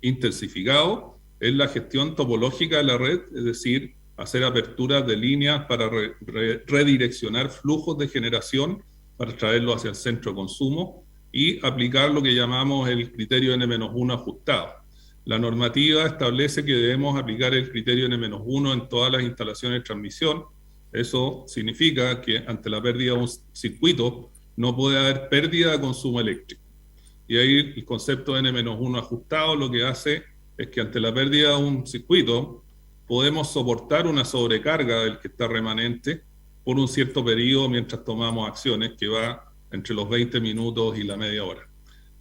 Speaker 3: intensificado, es la gestión topológica de la red, es decir, hacer aperturas de líneas para redireccionar flujos de generación para traerlos hacia el centro de consumo y aplicar lo que llamamos el criterio N-1 ajustado. La normativa establece que debemos aplicar el criterio N-1 en todas las instalaciones de transmisión. Eso significa que ante la pérdida de un circuito no puede haber pérdida de consumo eléctrico. Y ahí el concepto de N-1 ajustado lo que hace es que ante la pérdida de un circuito podemos soportar una sobrecarga del que está remanente por un cierto periodo mientras tomamos acciones que va entre los 20 minutos y la media hora.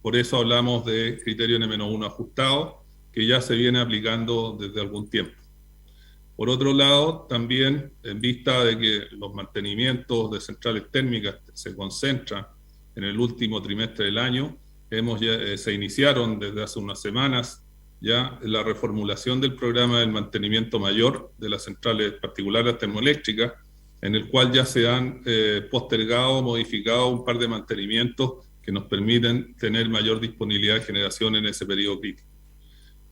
Speaker 3: Por eso hablamos de criterio N-1 ajustado, que ya se viene aplicando desde algún tiempo. Por otro lado, también en vista de que los mantenimientos de centrales térmicas se concentran en el último trimestre del año, se iniciaron desde hace unas semanas ya la reformulación del programa del mantenimiento mayor de las centrales particulares termoeléctricas, en el cual ya se han postergado, modificado un par de mantenimientos que nos permiten tener mayor disponibilidad de generación en ese periodo crítico.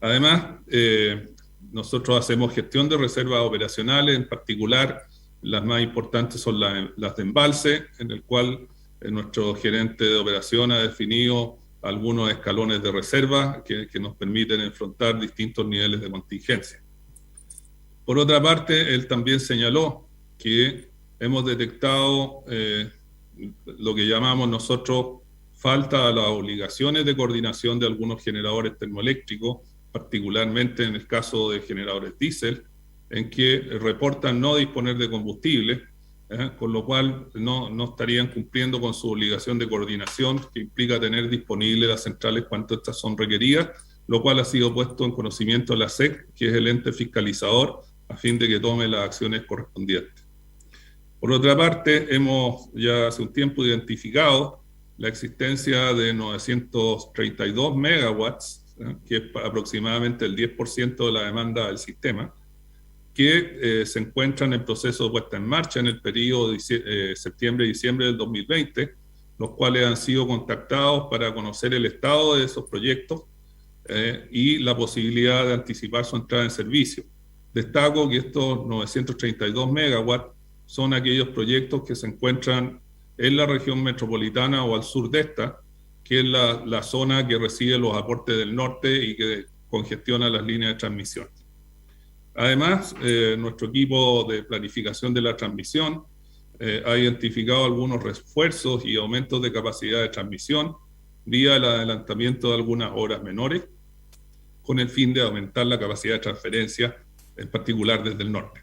Speaker 3: Además, nosotros hacemos gestión de reservas operacionales, en particular las más importantes son las de embalse, en el cual nuestro gerente de operación ha definido algunos escalones de reserva que nos permiten enfrentar distintos niveles de contingencia. Por otra parte, él también señaló que hemos detectado lo que llamamos nosotros falta a las obligaciones de coordinación de algunos generadores termoeléctricos, particularmente en el caso de generadores diésel, en que reportan no disponer de combustible, con lo cual no estarían cumpliendo con su obligación de coordinación, que implica tener disponibles las centrales cuando estas son requeridas, lo cual ha sido puesto en conocimiento de la SEC, que es el ente fiscalizador, a fin de que tome las acciones correspondientes. Por otra parte, hemos ya hace un tiempo identificado la existencia de 932 megawatts, que es aproximadamente el 10% de la demanda del sistema, que se encuentran en proceso de puesta en marcha en el periodo de septiembre-diciembre del 2020, los cuales han sido contactados para conocer el estado de esos proyectos y la posibilidad de anticipar su entrada en servicio. Destaco que estos 932 megawatts son aquellos proyectos que se encuentran en la región metropolitana o al sur de esta, que es la zona que recibe los aportes del norte y que congestiona las líneas de transmisión. Además, nuestro equipo de planificación de la transmisión ha identificado algunos refuerzos y aumentos de capacidad de transmisión vía el adelantamiento de algunas obras menores, con el fin de aumentar la capacidad de transferencia, en particular desde el norte.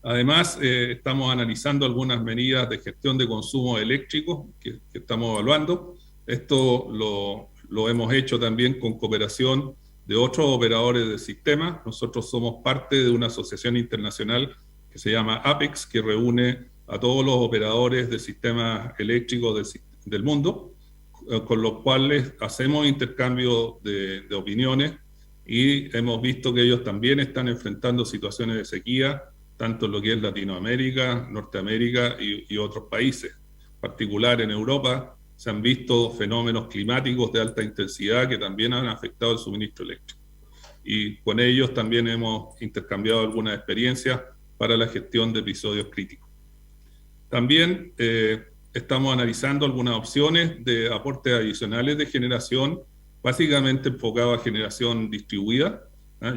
Speaker 3: Además, estamos analizando algunas medidas de gestión de consumo eléctrico que estamos evaluando. Esto lo hemos hecho también con cooperación de otros operadores del sistema. Nosotros somos parte de una asociación internacional que se llama APEX, que reúne a todos los operadores de sistemas eléctricos del mundo, con los cuales hacemos intercambio de opiniones y hemos visto que ellos también están enfrentando situaciones de sequía, tanto en lo que es Latinoamérica, Norteamérica y otros países. En particular en Europa se han visto fenómenos climáticos de alta intensidad que también han afectado el suministro eléctrico. Y con ellos también hemos intercambiado algunas experiencias para la gestión de episodios críticos. También estamos analizando algunas opciones de aportes adicionales de generación, básicamente enfocado a generación distribuida.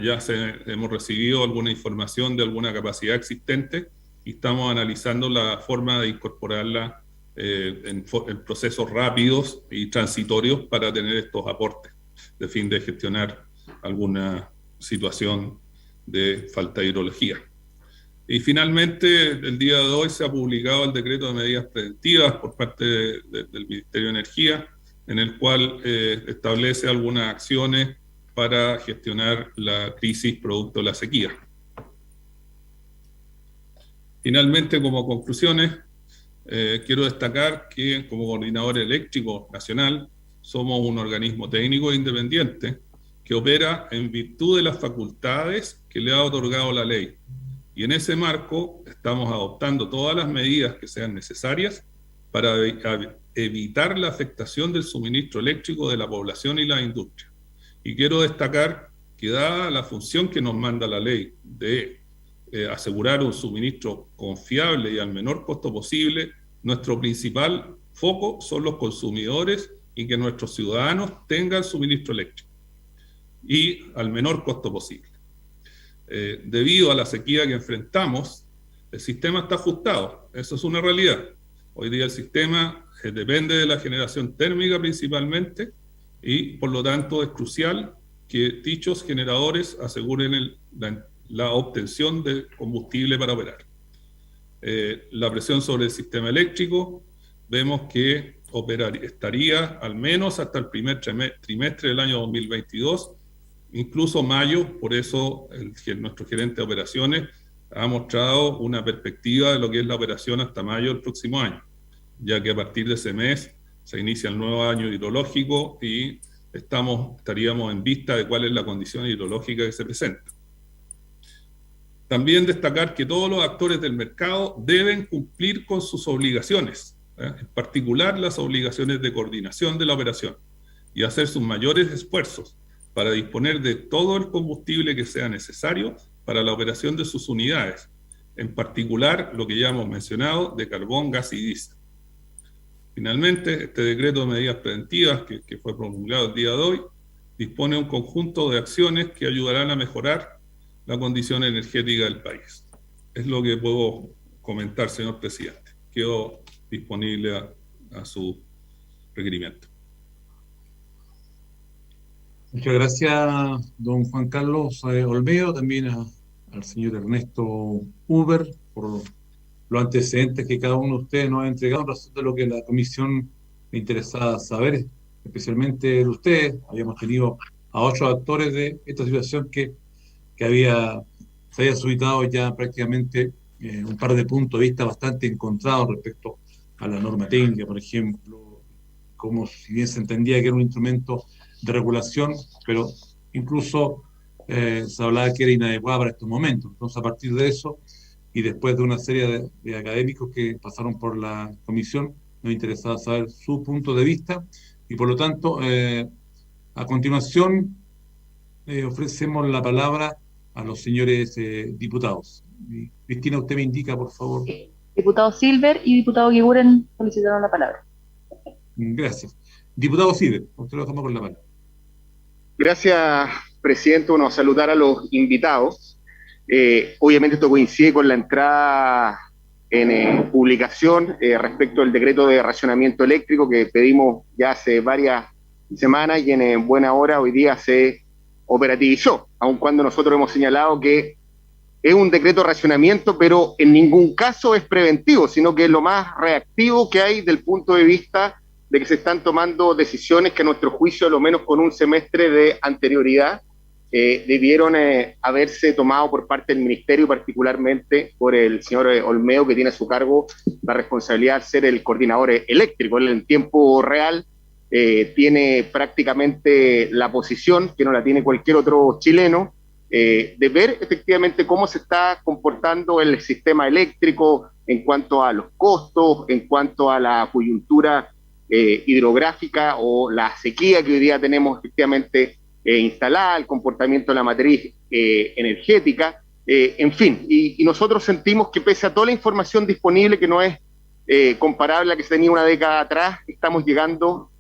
Speaker 3: Ya hemos recibido alguna información de alguna capacidad existente y estamos analizando la forma de incorporarla en procesos rápidos y transitorios para tener estos aportes, de fin de gestionar alguna situación de falta de hidrología. Y finalmente, el día de hoy se ha publicado el decreto de medidas preventivas por parte del Ministerio de Energía, en el cual establece algunas acciones para gestionar la crisis producto de la sequía. Finalmente, como conclusiones, quiero destacar que como Coordinador Eléctrico Nacional somos un organismo técnico independiente que opera en virtud de las facultades que le ha otorgado la ley. Y en ese marco estamos adoptando todas las medidas que sean necesarias para evitar la afectación del suministro eléctrico de la población y la industria. Y quiero destacar que dada la función que nos manda la ley de asegurar un suministro confiable y al menor costo posible, nuestro principal foco son los consumidores y que nuestros ciudadanos tengan suministro eléctrico y al menor costo posible. Debido a la sequía que enfrentamos, el sistema está ajustado, eso es una realidad. Hoy día el sistema depende de la generación térmica principalmente y por lo tanto es crucial que dichos generadores aseguren la obtención de combustible para operar. La presión sobre el sistema eléctrico, vemos que estaría al menos hasta el primer trimestre del año 2022, incluso mayo. Por eso nuestro gerente de operaciones ha mostrado una perspectiva de lo que es la operación hasta mayo del próximo año, ya que a partir de ese mes se inicia el nuevo año hidrológico y estaríamos en vista de cuál es la condición hidrológica que se presenta. También destacar que todos los actores del mercado deben cumplir con sus obligaciones, en particular las obligaciones de coordinación de la operación, y hacer sus mayores esfuerzos para disponer de todo el combustible que sea necesario para la operación de sus unidades, en particular lo que ya hemos mencionado de carbón, gas y diésel. Finalmente, este decreto de medidas preventivas que fue promulgado el día de hoy dispone un conjunto de acciones que ayudarán a mejorar la condición energética del país. Es lo que puedo comentar, señor presidente. Quedo disponible a su requerimiento.
Speaker 1: Muchas gracias, don Juan Carlos Olmedo, también al señor Ernesto Huber por los antecedentes que cada uno de ustedes nos ha entregado en razón de lo que la comisión le interesaba saber, especialmente de ustedes. Habíamos tenido a otros actores de esta situación que se había suscitado ya prácticamente un par de puntos de vista bastante encontrados respecto a la norma técnica, por ejemplo, como si bien se entendía que era un instrumento de regulación, pero incluso se hablaba que era inadecuada para estos momentos. Entonces, a partir de eso, y después de una serie de académicos que pasaron por la comisión, nos interesaba saber su punto de vista, y por lo tanto, a continuación, ofrecemos la palabra a los señores diputados. Cristina, usted me indica, por favor.
Speaker 2: Diputado Silver y diputado Guiguren solicitaron la palabra.
Speaker 1: Gracias. Diputado Silver, usted lo dejamos con la palabra.
Speaker 5: Gracias, presidente. Bueno, saludar a los invitados. Obviamente esto coincide con la entrada en publicación respecto al decreto de racionamiento eléctrico que pedimos ya hace varias semanas y en buena hora hoy día se operativizó, aun cuando nosotros hemos señalado que es un decreto de racionamiento, pero en ningún caso es preventivo, sino que es lo más reactivo que hay del punto de vista de que se están tomando decisiones que a nuestro juicio, a lo menos con un semestre de anterioridad, debieron haberse tomado por parte del Ministerio, particularmente por el señor Olmedo, que tiene a su cargo la responsabilidad de ser el coordinador eléctrico. Él en tiempo real tiene prácticamente la posición, que no la tiene cualquier otro chileno, de ver efectivamente cómo se está comportando el sistema eléctrico en cuanto a los costos, en cuanto a la coyuntura hidrográfica o la sequía que hoy día tenemos efectivamente instalada, el comportamiento de la matriz energética, en fin, y nosotros sentimos que pese a toda la información disponible, que no es comparable a la que se tenía una década atrás, estamos llegando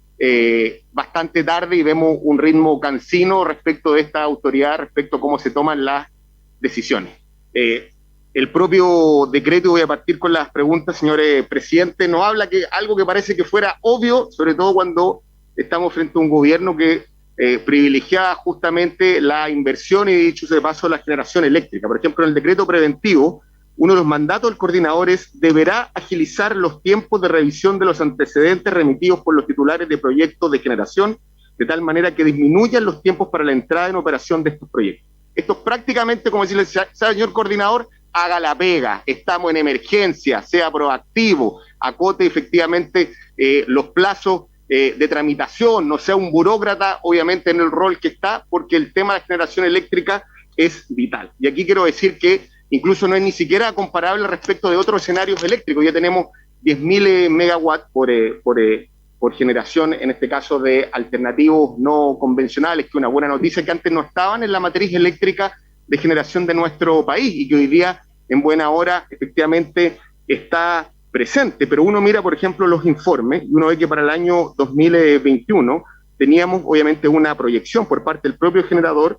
Speaker 5: bastante tarde y vemos un ritmo cansino respecto de esta autoridad, respecto a cómo se toman las decisiones. El propio decreto, voy a partir con las preguntas, señor presidente, nos habla que algo que parece que fuera obvio, sobre todo cuando estamos frente a un gobierno que privilegiaba justamente la inversión y, dicho sea de paso, la generación eléctrica. Por ejemplo, en el decreto preventivo, uno de los mandatos del coordinador es: deberá agilizar los tiempos de revisión de los antecedentes remitidos por los titulares de proyectos de generación, de tal manera que disminuyan los tiempos para la entrada en operación de estos proyectos. Esto es prácticamente como decirle: señor coordinador, haga la pega, estamos en emergencia, sea proactivo, acote efectivamente los plazos de tramitación, no sea un burócrata, obviamente, en el rol que está, porque el tema de la generación eléctrica es vital. Y aquí quiero decir que incluso no es ni siquiera comparable respecto de otros escenarios eléctricos. Ya tenemos 10.000 megawatts por generación, en este caso de alternativos no convencionales, que es una buena noticia, que antes no estaban en la matriz eléctrica de generación de nuestro país y que hoy día en buena hora efectivamente está presente. Pero uno mira, por ejemplo, los informes y uno ve que para el año 2021 teníamos obviamente una proyección por parte del propio generador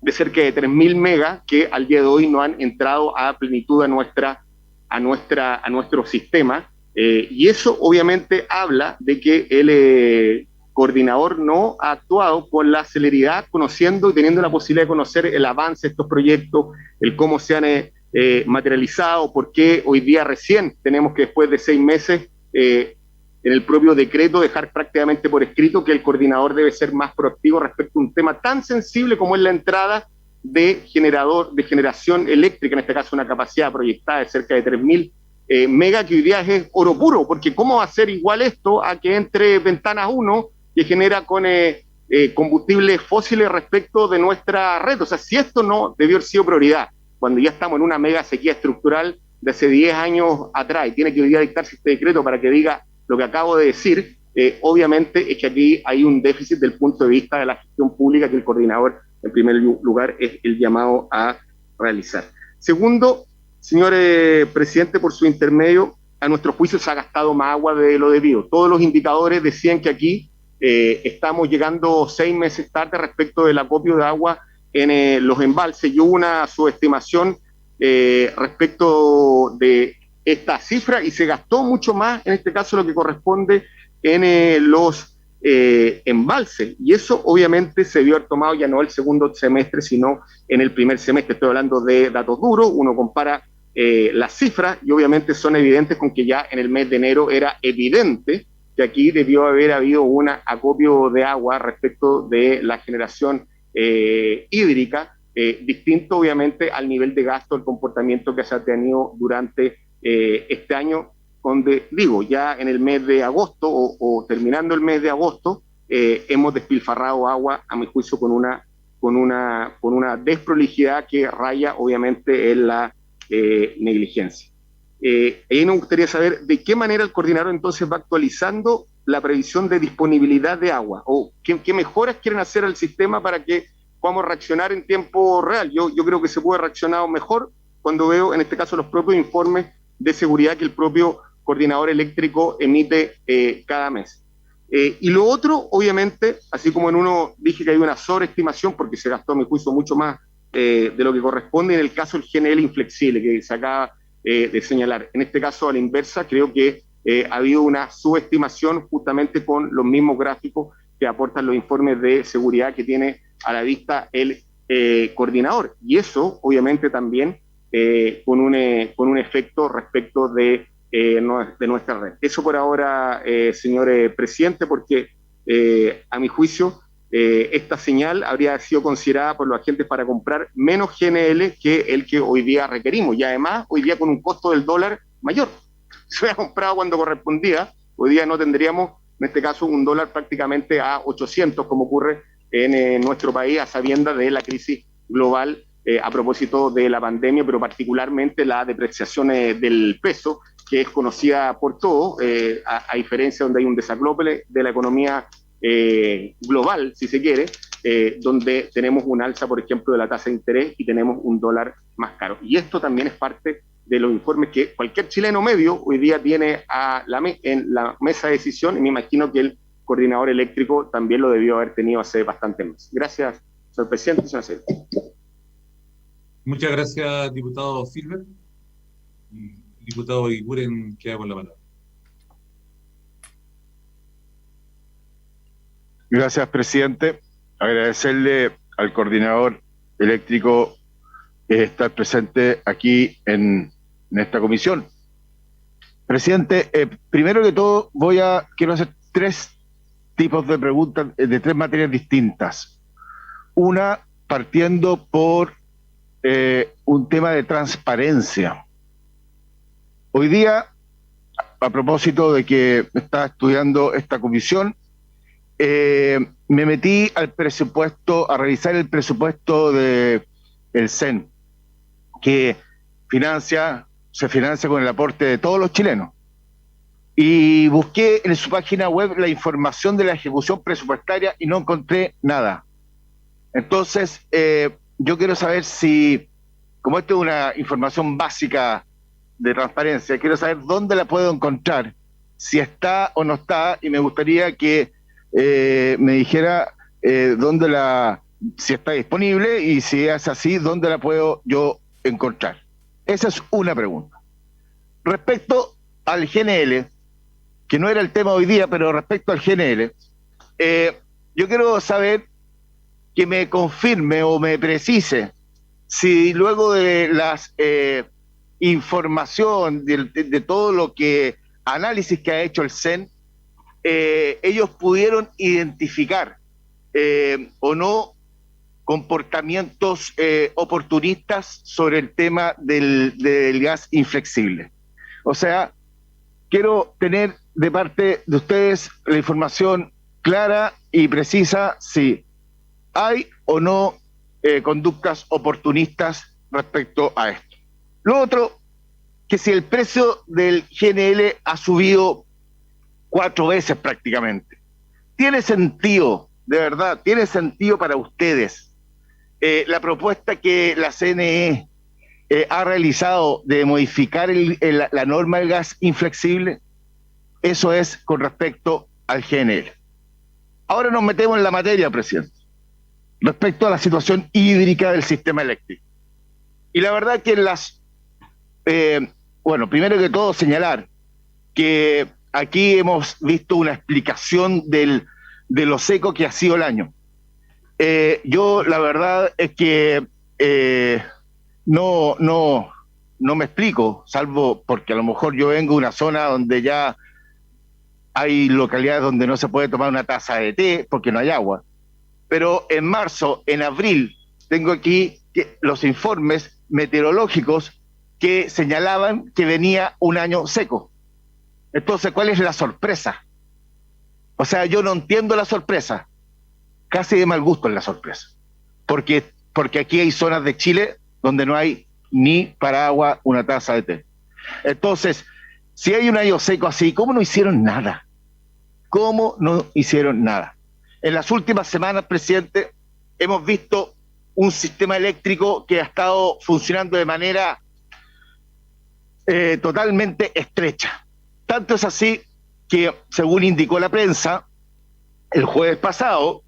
Speaker 5: de cerca de 3.000 megas que al día de hoy no han entrado a plenitud a nuestro sistema, y eso obviamente habla de que el coordinador no ha actuado con la celeridad, conociendo y teniendo la posibilidad de conocer el avance de estos proyectos, el cómo se han materializado, por qué hoy día recién tenemos que, después de 6 meses, en el propio decreto dejar prácticamente por escrito que el coordinador debe ser más proactivo respecto a un tema tan sensible como es la entrada de generación eléctrica, en este caso una capacidad proyectada de cerca de 3.000 megas, que hoy día es oro puro, porque ¿cómo va a ser igual esto a que entre Ventanas 1, que genera con combustibles fósiles respecto de nuestra red? O sea, si esto no debió haber sido prioridad, cuando ya estamos en una mega sequía estructural de hace 10 años atrás, y tiene que hoy día dictarse este decreto para que diga lo que acabo de decir, obviamente es que aquí hay un déficit del punto de vista de la gestión pública que el coordinador, en primer lugar, es el llamado a realizar. Segundo, señor presidente, por su intermedio, a nuestro juicio se ha gastado más agua de lo debido. Todos los indicadores decían que aquí estamos llegando 6 meses tarde respecto del acopio de agua en los embalses. Y hubo una subestimación respecto de esta cifra y se gastó mucho más, en este caso, lo que corresponde en los embalses. Y eso obviamente se vio tomado ya no el segundo semestre, sino en el primer semestre. Estoy hablando de datos duros, uno compara las cifras y obviamente son evidentes con que ya en el mes de enero era evidente que aquí debió haber habido un acopio de agua respecto de la generación hídrica, distinto obviamente al nivel de gasto, el comportamiento que se ha tenido durante este año, donde digo, ya en el mes de agosto o terminando el mes de agosto, hemos despilfarrado agua, a mi juicio, con una desprolijidad que raya obviamente en la negligencia. Ahí nos gustaría saber de qué manera el coordinador entonces va actualizando la previsión de disponibilidad de agua, o qué mejoras quieren hacer al sistema para que podamos reaccionar en tiempo real. Yo creo que se puede reaccionar mejor cuando veo, en este caso, los propios informes de seguridad que el propio coordinador eléctrico emite cada mes. Y lo otro, obviamente, así como en uno dije que hay una sobreestimación, porque se gastó, a mi juicio, mucho más de lo que corresponde, en el caso del GNL inflexible, que se acaba de señalar. En este caso, a la inversa, creo que ha habido una subestimación justamente con los mismos gráficos que aportan los informes de seguridad que tiene a la vista el coordinador. Y eso, obviamente, también con un efecto respecto de nuestra red. Eso por ahora, señor presidente, porque a mi juicio esta señal habría sido considerada por los agentes para comprar menos GNL que el que hoy día requerimos, y además hoy día con un costo del dólar mayor. Se hubiera comprado cuando correspondía, hoy día no tendríamos, en este caso, un dólar prácticamente a 800, como ocurre en nuestro país, a sabiendas de la crisis global a propósito de la pandemia, pero particularmente la depreciación del peso, que es conocida por todos, a diferencia donde hay un desaglope de la economía global, si se quiere, donde tenemos un alza, por ejemplo, de la tasa de interés y tenemos un dólar más caro. Y esto también es parte de los informes que cualquier chileno medio hoy día tiene en la mesa de decisión, y me imagino que el coordinador eléctrico también lo debió haber tenido hace bastante más. Gracias, señor presidente. Señor Secretario.
Speaker 1: Muchas gracias, diputado Silver. Diputado Iguren queda con la palabra.
Speaker 6: Gracias, presidente. Agradecerle al coordinador eléctrico estar presente aquí en esta comisión. Presidente, primero que todo quiero hacer 3 tipos de preguntas de 3 materias distintas. Una, partiendo por un tema de transparencia. Hoy día, a propósito de que estaba estudiando esta comisión, me metí al presupuesto, a revisar el presupuesto del CEN, que se financia con el aporte de todos los chilenos. Y busqué en su página web la información de la ejecución presupuestaria y no encontré nada. Entonces, yo quiero saber si, como esto es una información básica de transparencia, quiero saber dónde la puedo encontrar, si está o no está, y me gustaría que me dijera si está disponible, y si es así, dónde la puedo yo encontrar. Esa es una pregunta. Respecto al GNL, que no era el tema hoy día, pero respecto al GNL, yo quiero saber que me confirme o me precise si luego de las información de todo lo que análisis que ha hecho el CEN, ellos pudieron identificar o no comportamientos oportunistas sobre el tema del gas inflexible. O sea, quiero tener de parte de ustedes la información clara y precisa si hay o no conductas oportunistas respecto a esto. Lo otro, que si el precio del GNL ha subido 4 veces prácticamente, ¿tiene sentido, de verdad, tiene sentido para ustedes la propuesta que la CNE ha realizado de modificar la norma del gas inflexible? Eso es con respecto al GNL. Ahora nos metemos en la materia, presidente, respecto a la situación hídrica del sistema eléctrico. Y la verdad que primero que todo señalar que aquí hemos visto una explicación de lo seco que ha sido el año. Yo la verdad es que no me explico, salvo porque a lo mejor yo vengo de una zona donde ya hay localidades donde no se puede tomar una taza de té porque no hay agua. Pero en marzo, en abril, tengo aquí los informes meteorológicos que señalaban que venía un año seco. Entonces, ¿cuál es la sorpresa? O sea, yo no entiendo la sorpresa. Casi de mal gusto es la sorpresa. Porque aquí hay zonas de Chile donde no hay ni para agua una taza de té. Entonces, si hay un año seco así, ¿cómo no hicieron nada? ¿Cómo no hicieron nada? En las últimas semanas, presidente, hemos visto un sistema eléctrico que ha estado funcionando de manera totalmente estrecha. Tanto es así que, según indicó la prensa, el jueves pasado,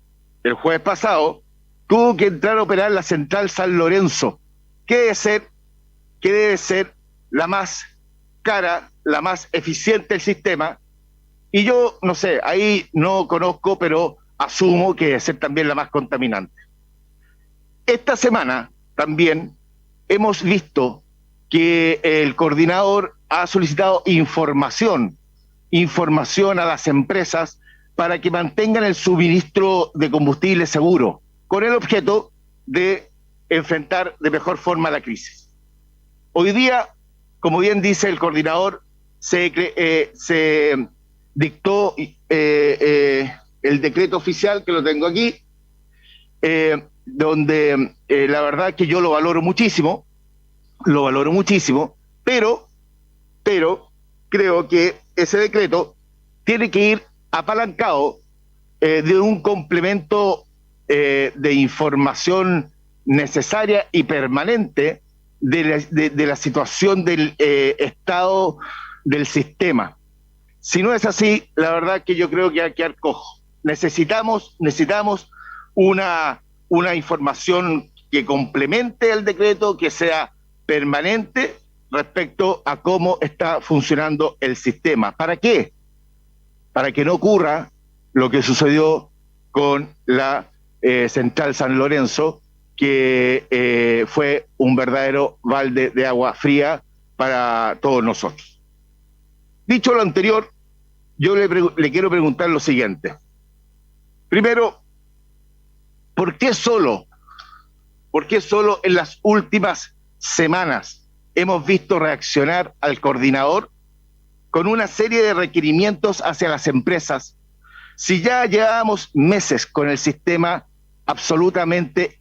Speaker 6: tuvo que entrar a operar la central San Lorenzo, que debe ser la más cara, la más eficiente del sistema. Y yo, no sé, ahí no conozco, pero asumo que debe ser también la más contaminante. Esta semana también hemos visto que el coordinador ha solicitado información a las empresas para que mantengan el suministro de combustible seguro, con el objeto de enfrentar de mejor forma la crisis. Hoy día, como bien dice el coordinador, se dictó el decreto oficial, que lo tengo aquí, donde la verdad que yo lo valoro muchísimo, pero creo que ese decreto tiene que ir apalancado de un complemento de información necesaria y permanente de la situación del estado del sistema. Si no es así, la verdad que yo creo que hay que quedar cojo. Necesitamos una información que complemente el decreto, que sea permanente respecto a cómo está funcionando el sistema. ¿Para qué? Para que no ocurra lo que sucedió con la Central San Lorenzo, que fue un verdadero balde de agua fría para todos nosotros. Dicho lo anterior, yo le quiero preguntar lo siguiente. Primero, ¿por qué solo en las últimas semanas hemos visto reaccionar al coordinador con una serie de requerimientos hacia las empresas, si ya llevábamos meses con el sistema absolutamente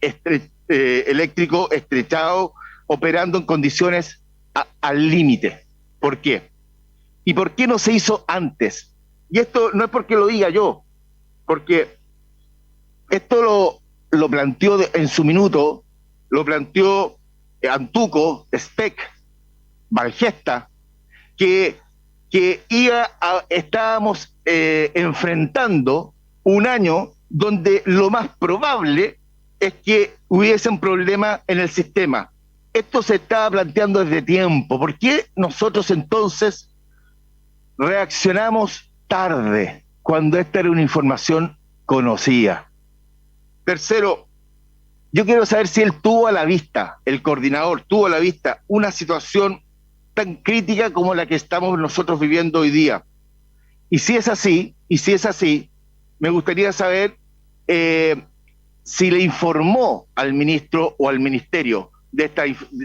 Speaker 6: eléctrico estrechado, operando en condiciones al límite? ¿Por qué? ¿Y por qué no se hizo antes? Y esto no es porque lo diga yo, porque esto lo planteó en su minuto, lo planteó Antuco, Speck, Valgesta, que estábamos enfrentando un año donde lo más probable es que hubiese un problema en el sistema. Esto se estaba planteando desde tiempo. ¿Por qué nosotros entonces reaccionamos tarde cuando esta era una información conocida? Tercero, yo quiero saber si él tuvo a la vista, el coordinador tuvo a la vista una situación tan crítica como la que estamos nosotros viviendo hoy día. Y si es así, me gustaría saber si le informó al ministro o al ministerio de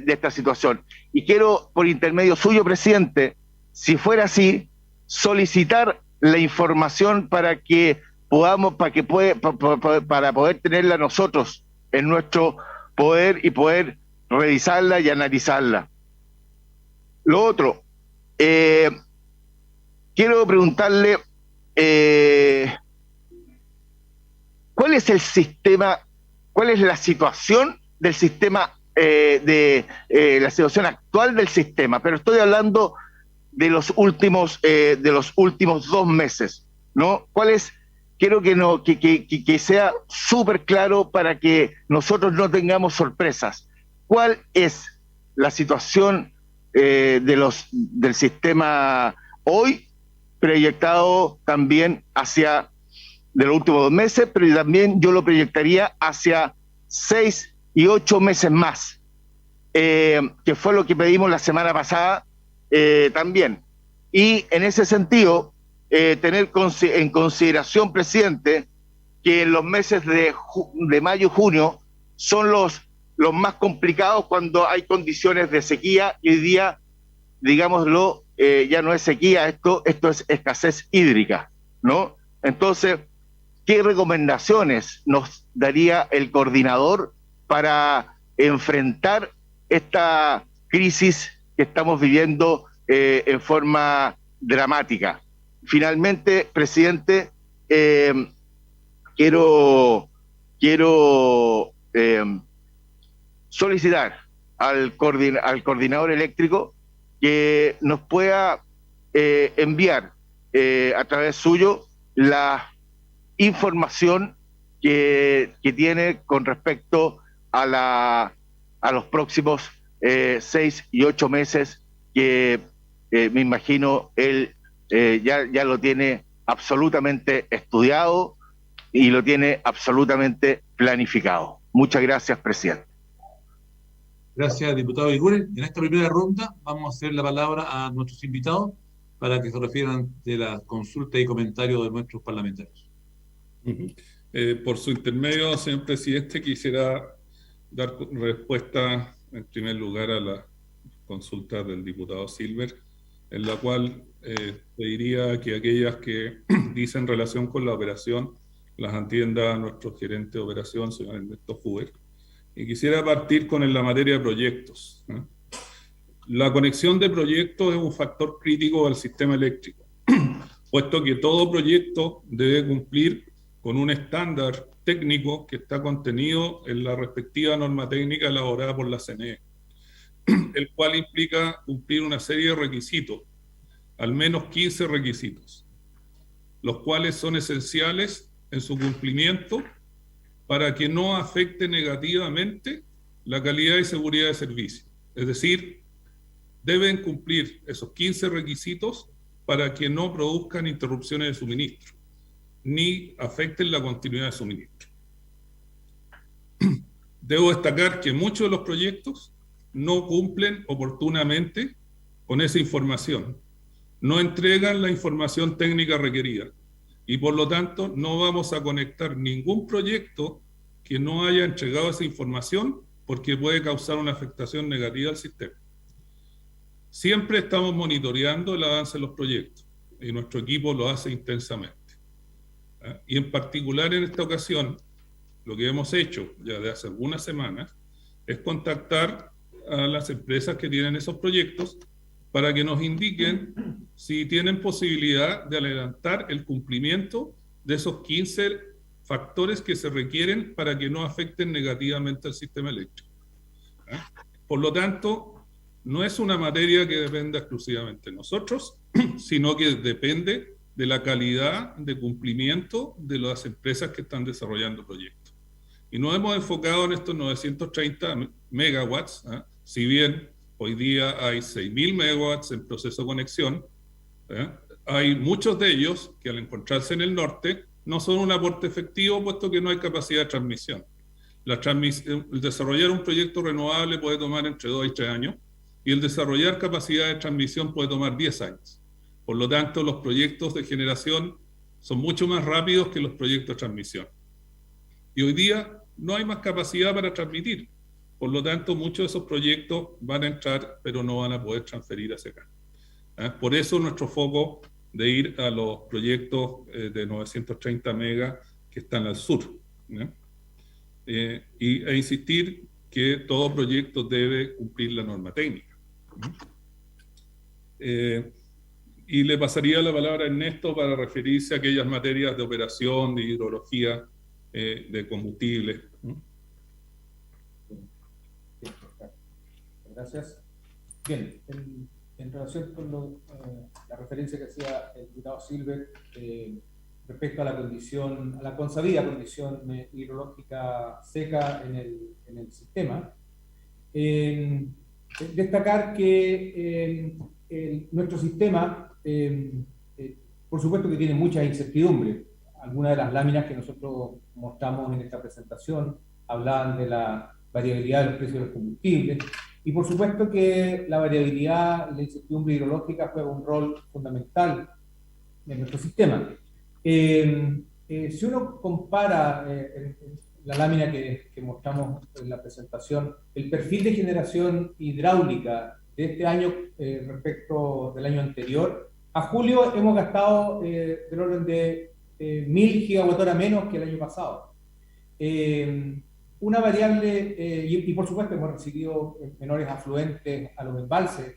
Speaker 6: esta situación. Y quiero, por intermedio suyo, presidente, si fuera así, solicitar la información para que podamos, para poder tenerla nosotros en nuestro poder y poder revisarla y analizarla. Lo otro, quiero preguntarle, ¿cuál es el sistema, cuál es la situación del sistema, la situación actual del sistema? Pero estoy hablando de los últimos 2 meses, ¿no? ¿Cuál es? Quiero que sea súper claro para que nosotros no tengamos sorpresas. ¿Cuál es la situación del sistema hoy, proyectado también hacia de los últimos 2 meses, pero también yo lo proyectaría hacia 6 y 8 meses más, que fue lo que pedimos la semana pasada también? Y en ese sentido, tener en consideración, presidente, que en los meses de mayo y junio son los más complicados cuando hay condiciones de sequía, y hoy día, digámoslo, ya no es sequía, esto es escasez hídrica, ¿no? Entonces, ¿qué recomendaciones nos daría el coordinador para enfrentar esta crisis que estamos viviendo en forma dramática? Finalmente, presidente, quiero solicitar al coordinador eléctrico que nos pueda enviar a través suyo la información que tiene con respecto a los próximos 6 y 8 meses, que me imagino él ya lo tiene absolutamente estudiado y lo tiene absolutamente planificado. Muchas gracias, presidente.
Speaker 1: Gracias, diputado Aguirre. En esta primera ronda vamos a hacer la palabra a nuestros invitados para que se refieran de las consultas y comentarios de nuestros parlamentarios.
Speaker 3: Por su intermedio, señor presidente, quisiera dar respuesta en primer lugar a la consulta del diputado Silver, en la cual pediría que aquellas que dicen relación con la operación las atienda nuestro gerente de operación, señor Ernesto Huber. Y quisiera partir con la materia de proyectos, ¿no? La conexión de proyectos es un factor crítico al sistema eléctrico, puesto que todo proyecto debe cumplir con un estándar técnico que está contenido en la respectiva norma técnica elaborada por la CNE, el cual implica cumplir una serie de requisitos, al menos 15 requisitos, los cuales son esenciales en su cumplimiento para que no afecte negativamente la calidad y seguridad de servicio. Es decir, deben cumplir esos 15 requisitos para que no produzcan interrupciones de suministro, ni afecten la continuidad de suministro. Debo destacar que muchos de los proyectos no cumplen oportunamente con esa información, no entregan la información técnica requerida y por lo tanto no vamos a conectar ningún proyecto que no haya entregado esa información porque puede causar una afectación negativa al sistema. Siempre estamos monitoreando el avance de los proyectos y nuestro equipo lo hace intensamente. Y en particular en esta ocasión, lo que hemos hecho ya de hace algunas semanas es contactar a las empresas que tienen esos proyectos para que nos indiquen si tienen posibilidad de adelantar el cumplimiento de esos 15 factores que se requieren para que no afecten negativamente al sistema eléctrico. Por lo tanto, no es una materia que dependa exclusivamente de nosotros, sino que depende de la calidad de cumplimiento de las empresas que están desarrollando proyectos. Y nos hemos enfocado en estos 930 megawatts, si bien hoy día hay 6.000 megawatts en proceso de conexión, hay muchos de ellos que al encontrarse en el norte no son un aporte efectivo puesto que no hay capacidad de transmisión. El desarrollar un proyecto renovable puede tomar entre 2 y 3 años y el desarrollar capacidad de transmisión puede tomar 10 años. Por lo tanto, los proyectos de generación son mucho más rápidos que los proyectos de transmisión. Y hoy día no hay más capacidad para transmitir. Por lo tanto, muchos de esos proyectos van a entrar, pero no van a poder transferir hacia acá. Por eso nuestro foco de ir a los proyectos de 930 megas que están al sur. E insistir que todo proyecto debe cumplir la norma técnica. Y le pasaría la palabra a Ernesto para referirse a aquellas materias de operación, de hidrología, de combustible.
Speaker 4: Gracias. Bien, en relación con la referencia que hacía el diputado Silver respecto a la condición, a la consabida condición hidrológica seca en el sistema, destacar que nuestro sistema, por supuesto que tiene muchas incertidumbres. Algunas de las láminas que nosotros mostramos en esta presentación hablaban de la variabilidad de los precios de los combustibles, y por supuesto que la variabilidad, la incertidumbre hidrológica juega un rol fundamental en nuestro sistema. Si uno compara la lámina que mostramos en la presentación, el perfil de generación hidráulica de este año respecto del año anterior, a julio hemos gastado del orden de 1.000 gigawatts menos que el año pasado. Una variable, y por supuesto hemos recibido menores afluentes a los embalses,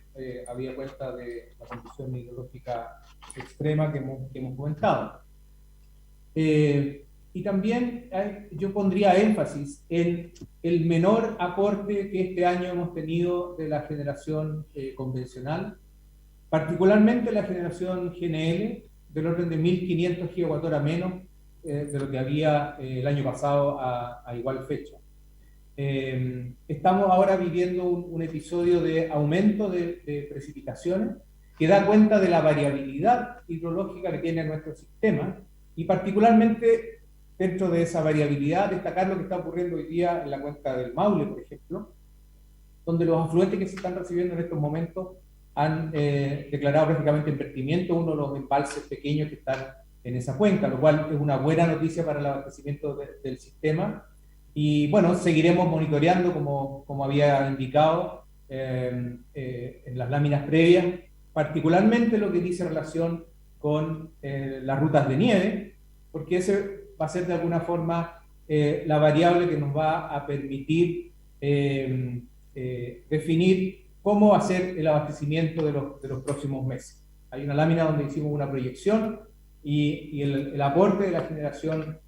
Speaker 4: había cuenta de la condición hidrológica extrema que hemos comentado. Y también yo pondría énfasis en el menor aporte que este año hemos tenido de la generación convencional, particularmente la generación GNL, del orden de 1.500 gigawatts menos de lo que había el año pasado a igual fecha. Estamos ahora viviendo un episodio de aumento de precipitaciones que da cuenta de la variabilidad hidrológica que tiene nuestro sistema, y particularmente dentro de esa variabilidad destacar lo que está ocurriendo hoy día en la cuenca del Maule, por ejemplo, donde los afluentes que se están recibiendo en estos momentos han declarado prácticamente en vertimiento uno de los embalses pequeños que están en esa cuenca, lo cual es una buena noticia para el abastecimiento del sistema. Y bueno, seguiremos monitoreando, como había indicado en las láminas previas, particularmente lo que dice relación con las rutas de nieve, porque ese va a ser de alguna forma la variable que nos va a permitir definir cómo va a ser el abastecimiento de los próximos meses. Hay una lámina donde hicimos una proyección y el aporte de la generación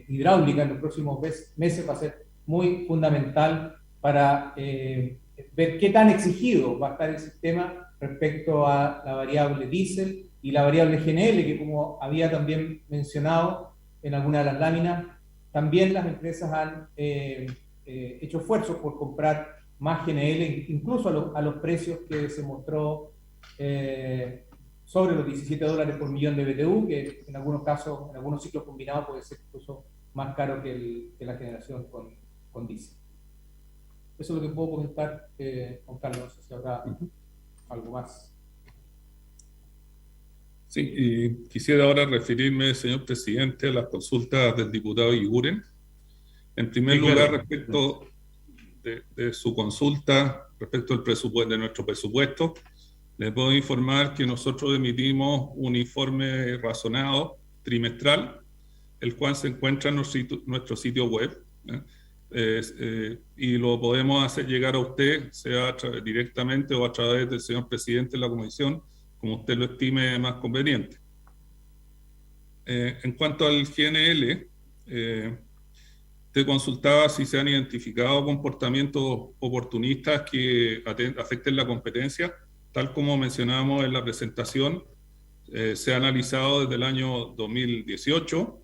Speaker 4: hidráulica en los próximos meses va a ser muy fundamental para ver qué tan exigido va a estar el sistema respecto a la variable diésel y la variable GNL, que como había también mencionado en alguna de las láminas, también las empresas han hecho esfuerzos por comprar más GNL, incluso a los precios que se mostró sobre los $17 por millón de BTU, que en algunos casos, en algunos ciclos combinados puede ser incluso más caro que la generación con diésel. Eso es lo que puedo comentar, Juan Carlos, no sé si habrá algo más.
Speaker 3: Sí, y quisiera ahora referirme, señor presidente, a las consultas del diputado Iguren. En primer lugar, respecto de su consulta, respecto al presupuesto, de nuestro presupuesto, les puedo informar que nosotros emitimos un informe razonado trimestral, el cual se encuentra en nuestro sitio web, y lo podemos hacer llegar a usted, sea directamente o a través del señor presidente de la comisión, como usted lo estime más conveniente. En cuanto al GNL, te consultaba si se han identificado comportamientos oportunistas que afecten la competencia. Tal como mencionábamos en la presentación, se ha analizado desde el año 2018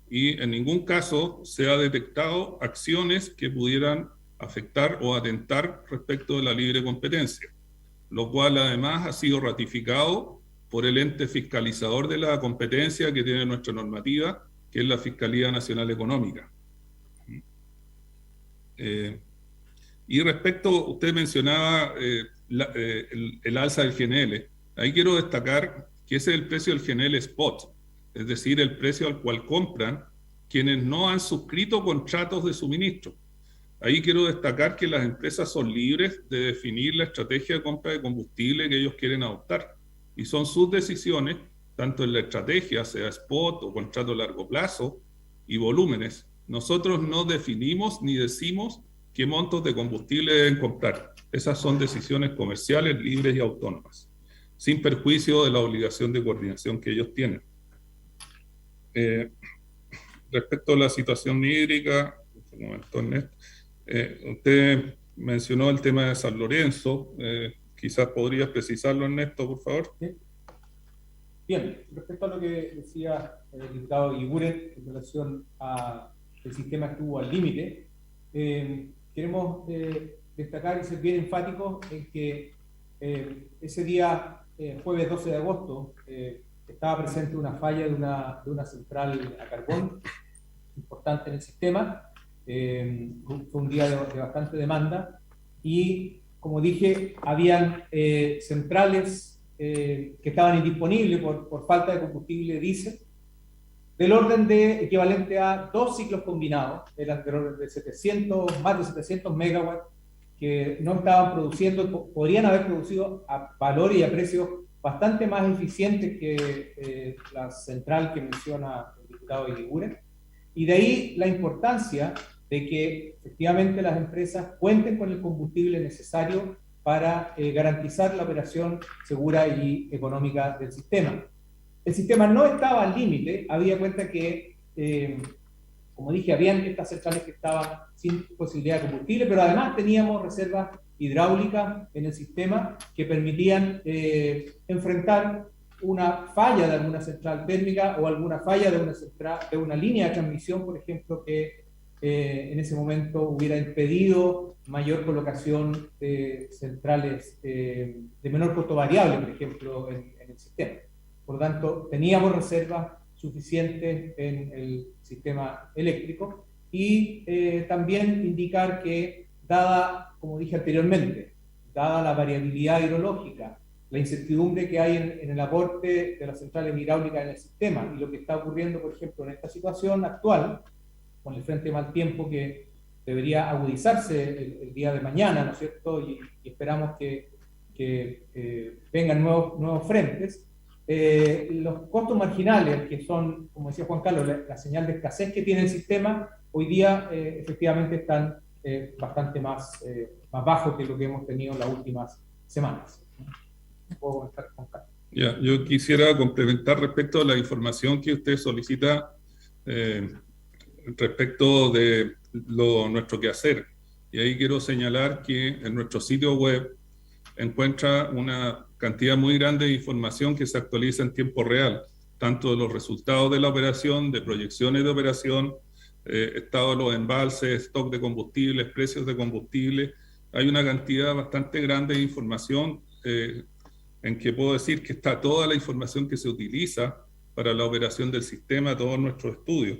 Speaker 3: y en ningún caso se ha detectado acciones que pudieran afectar o atentar respecto de la libre competencia, lo cual además ha sido ratificado por el ente fiscalizador de la competencia que tiene nuestra normativa, que es la Fiscalía Nacional Económica. Y respecto, usted mencionaba el alza del GNL. Ahí quiero destacar que ese es el precio del GNL Spot, es decir, el precio al cual compran quienes no han suscrito contratos de suministro. Ahí quiero destacar que las empresas son libres de definir la estrategia de compra de combustible que ellos quieren adoptar. Y son sus decisiones, tanto en la estrategia, sea spot o contrato a largo plazo, y volúmenes. Nosotros no definimos ni decimos qué montos de combustible deben comprar. Esas son decisiones comerciales, libres y autónomas, sin perjuicio de la obligación de coordinación que ellos tienen. Respecto a la situación hídrica, un momento, Ernesto, usted mencionó el tema de San Lorenzo. Quizás podrías precisarlo, Ernesto, por favor.
Speaker 4: ¿Sí? Bien, respecto a lo que decía el diputado Iguren en relación a el sistema estuvo al límite, queremos destacar y ser bien enfáticos en que ese día, jueves 12 de agosto, estaba presente una falla de una central a carbón importante en el sistema. Fue un día de bastante demanda y, como dije, habían centrales que estaban indisponibles por falta de combustible diésel, del orden de equivalente a 2 ciclos combinados, eran del orden de más de 700 megawatts, que no estaban produciendo, podrían haber producido a valores y a precios bastante más eficientes que la central que menciona el diputado Iguren. Y de ahí la importancia de que efectivamente las empresas cuenten con el combustible necesario para garantizar la operación segura y económica del sistema. El sistema no estaba al límite, había cuenta que, como dije, habían estas centrales que estaban sin posibilidad de combustible, pero además teníamos reservas hidráulicas en el sistema que permitían enfrentar una falla de alguna central térmica o alguna falla de una línea de transmisión, por ejemplo, que en ese momento hubiera impedido mayor colocación de centrales de menor costo variable, por ejemplo, en el sistema. Por lo tanto, teníamos reservas suficientes en el sistema eléctrico y también indicar que, dada, como dije anteriormente, dada la variabilidad hidrológica, la incertidumbre que hay en el aporte de las centrales hidráulicas en el sistema y lo que está ocurriendo, por ejemplo, en esta situación actual, con el frente de mal tiempo que debería agudizarse el día de mañana, ¿no es cierto? Y esperamos que vengan nuevos frentes. Los costos marginales, que son, como decía Juan Carlos, la señal de escasez que tiene el sistema, hoy día efectivamente están bastante más más bajo que lo que hemos tenido en las últimas semanas. Puedo comentar con calma.
Speaker 3: Ya, yo quisiera complementar respecto a la información que usted solicita respecto de nuestro quehacer. Y ahí quiero señalar que en nuestro sitio web encuentra una cantidad muy grande de información que se actualiza en tiempo real, tanto de los resultados de la operación, de proyecciones de operación, estado de los embalses, stock de combustibles, precios de combustible. Hay una cantidad bastante grande de información en que puedo decir que está toda la información que se utiliza para la operación del sistema, todos nuestros estudios.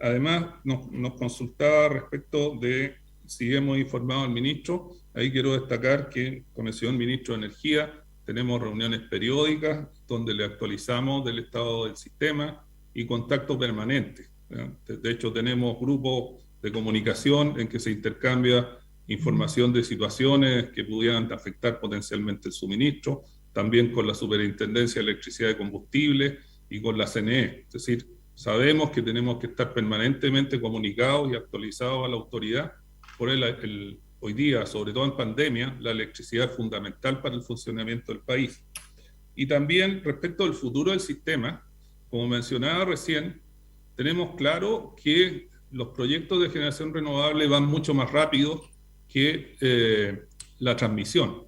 Speaker 3: Además, nos consultaba respecto de si hemos informado al ministro. Ahí quiero destacar que con el señor ministro de Energía tenemos reuniones periódicas donde le actualizamos del estado del sistema y contacto permanente. De hecho, tenemos grupos de comunicación en que se intercambia información de situaciones que pudieran afectar potencialmente el suministro, también con la Superintendencia de Electricidad y Combustible y con la CNE. Es decir, sabemos que tenemos que estar permanentemente comunicados y actualizados a la autoridad. Por hoy día, sobre todo en pandemia, la electricidad es fundamental para el funcionamiento del país. Y también respecto al futuro del sistema, como mencionaba recién, tenemos claro que los proyectos de generación renovable van mucho más rápido que la transmisión.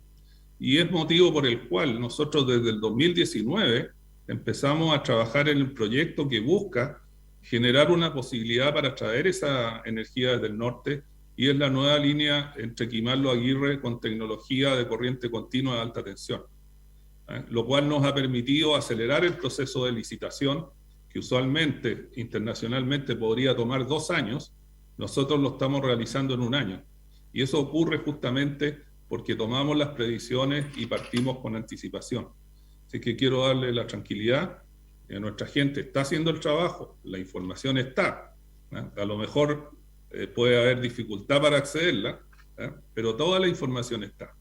Speaker 3: Y es motivo por el cual nosotros desde el 2019 empezamos a trabajar en el proyecto que busca generar una posibilidad para traer esa energía desde el norte, y es la nueva línea entre Quimarlo Aguirre con tecnología de corriente continua de alta tensión, lo cual nos ha permitido acelerar el proceso de licitación, que usualmente internacionalmente podría tomar 2 años. Nosotros lo estamos realizando en 1 año, y eso ocurre justamente porque tomamos las previsiones y partimos con anticipación. Así que quiero darle la tranquilidad que nuestra gente está haciendo el trabajo, la información está, a lo mejor puede haber dificultad para accederla, pero toda la información está.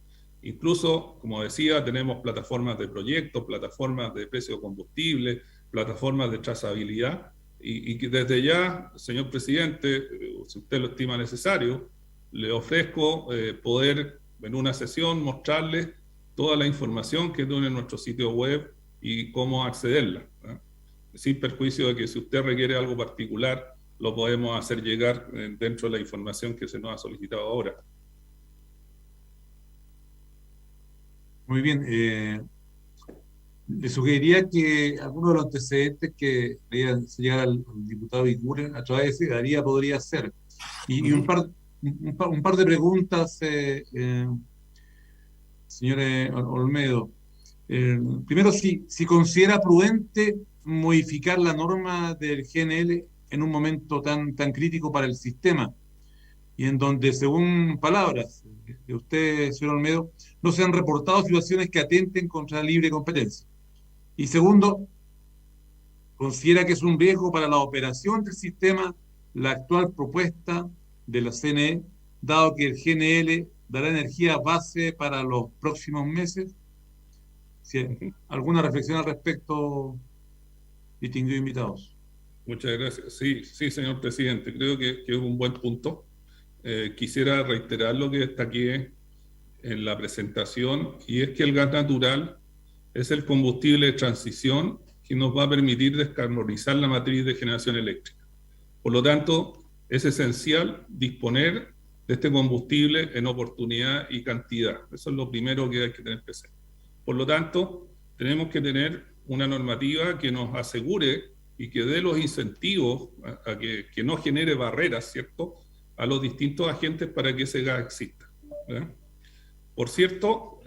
Speaker 3: Incluso, como decía, tenemos plataformas de proyectos, plataformas de precio de combustible, plataformas de trazabilidad, y que desde ya, señor presidente, si usted lo estima necesario, le ofrezco poder en una sesión mostrarles toda la información que tiene en nuestro sitio web y cómo accederla, sin perjuicio de que si usted requiere algo particular, lo podemos hacer llegar dentro de la información que se nos ha solicitado ahora.
Speaker 1: Muy bien. Le sugeriría que algunos de los antecedentes que le llegar al diputado Vicure a través de Daría podría ser. Y un par de preguntas, señor Olmedo. Primero, si considera prudente modificar la norma del GNL en un momento tan crítico para el sistema, y en donde, según palabras de usted, señor Olmedo, no se han reportado situaciones que atenten contra la libre competencia. Y segundo, ¿considera que es un riesgo para la operación del sistema la actual propuesta de la CNE, dado que el GNL dará energía base para los próximos meses? Si ¿alguna reflexión al respecto, distinguidos invitados?
Speaker 3: Muchas gracias. Sí, señor presidente, creo que es un buen punto. Quisiera reiterar lo que destaqué en la presentación, y es que el gas natural es el combustible de transición que nos va a permitir descarbonizar la matriz de generación eléctrica. Por lo tanto, es esencial disponer de este combustible en oportunidad y cantidad. Eso es lo primero que hay que tener presente. Por lo tanto, tenemos que tener una normativa que nos asegure y que dé los incentivos a que no genere barreras, ¿cierto?, a los distintos agentes para que ese gas exista. Por cierto,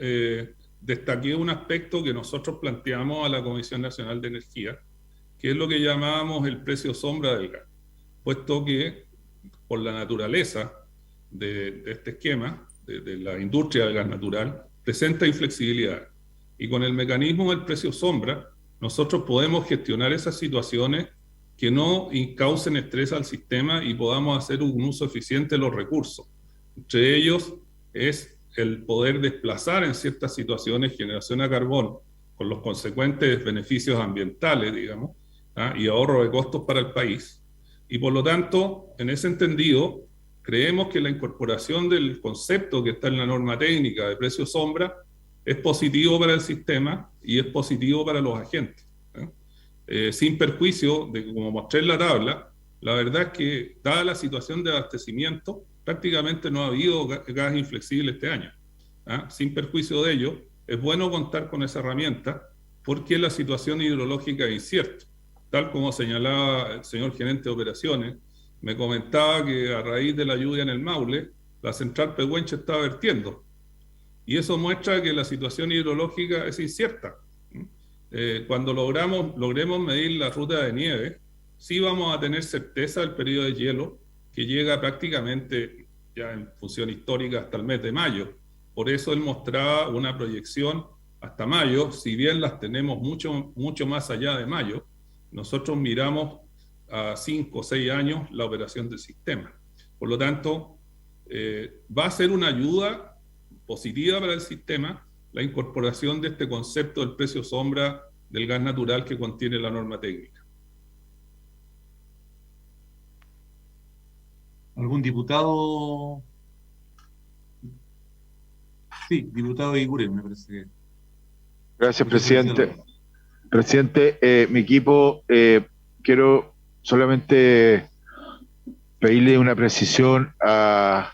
Speaker 3: destaqué un aspecto que nosotros planteamos a la Comisión Nacional de Energía, que es lo que llamábamos el precio sombra del gas, puesto que por la naturaleza de este esquema, de la industria del gas natural, presenta inflexibilidad. Y con el mecanismo del precio sombra, nosotros podemos gestionar esas situaciones que no causen estrés al sistema y podamos hacer un uso eficiente de los recursos. Entre ellos es el poder desplazar en ciertas situaciones generación a carbón, con los consecuentes beneficios ambientales, digamos, y ahorro de costos para el país. Y por lo tanto, en ese entendido, creemos que la incorporación del concepto que está en la norma técnica de precio sombra es positivo para el sistema y es positivo para los agentes. Sin perjuicio de que, como mostré en la tabla, la verdad es que, dada la situación de abastecimiento, prácticamente no ha habido gas inflexible este año. Sin perjuicio de ello, es bueno contar con esa herramienta porque la situación hidrológica es incierta. Tal como señalaba el señor gerente de operaciones, me comentaba que a raíz de la lluvia en el Maule, la central Pehuenche está vertiendo. Y eso muestra que la situación hidrológica es incierta. Cuando logremos medir la ruta de nieve, sí vamos a tener certeza del periodo de hielo, que llega prácticamente, ya en función histórica, hasta el mes de mayo. Por eso él mostraba una proyección hasta mayo, si bien las tenemos mucho más allá de mayo. Nosotros miramos a 5 o 6 años la operación del sistema. Por lo tanto, va a ser una ayuda positiva para el sistema la incorporación de este concepto del precio sombra del gas natural que contiene la norma técnica.
Speaker 1: ¿Algún diputado? Sí, diputado Iguren, me parece que.
Speaker 6: Gracias, presidente. Presidente, mi equipo, quiero solamente pedirle una precisión a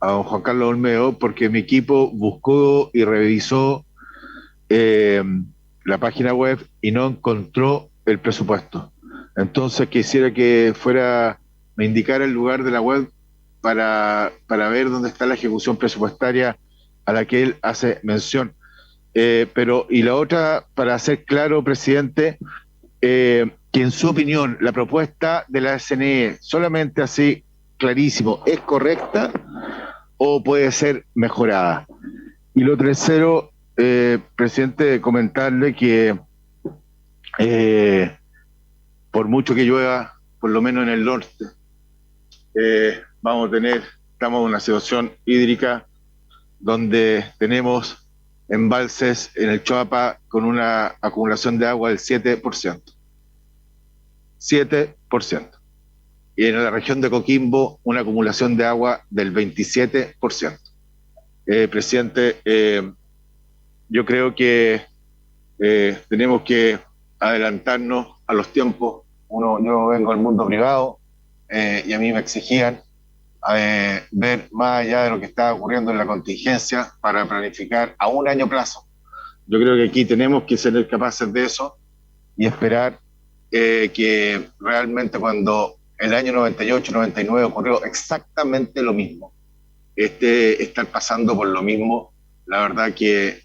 Speaker 6: don Juan Carlos Olmedo, porque mi equipo buscó y revisó la página web y no encontró el presupuesto. Entonces quisiera que me indicara el lugar de la web para ver dónde está la ejecución presupuestaria a la que él hace mención. Y la otra, para ser claro, presidente, que en su opinión la propuesta de la SNE, solamente así, clarísimo, ¿es correcta o puede ser mejorada? Y lo tercero, presidente, comentarle que por mucho que llueva, por lo menos en el norte, estamos en una situación hídrica donde tenemos embalses en el Choapa con una acumulación de agua del 7%. 7%. Y en la región de Coquimbo una acumulación de agua del 27%. Presidente, yo creo que tenemos que adelantarnos a los tiempos. Yo vengo del mundo privado y a mí me exigían ver más allá de lo que está ocurriendo en la contingencia para planificar a un año plazo. Yo creo que aquí tenemos que ser capaces de eso y esperar que realmente cuando el año 98-99 ocurrió exactamente lo mismo, estar pasando por lo mismo, la verdad que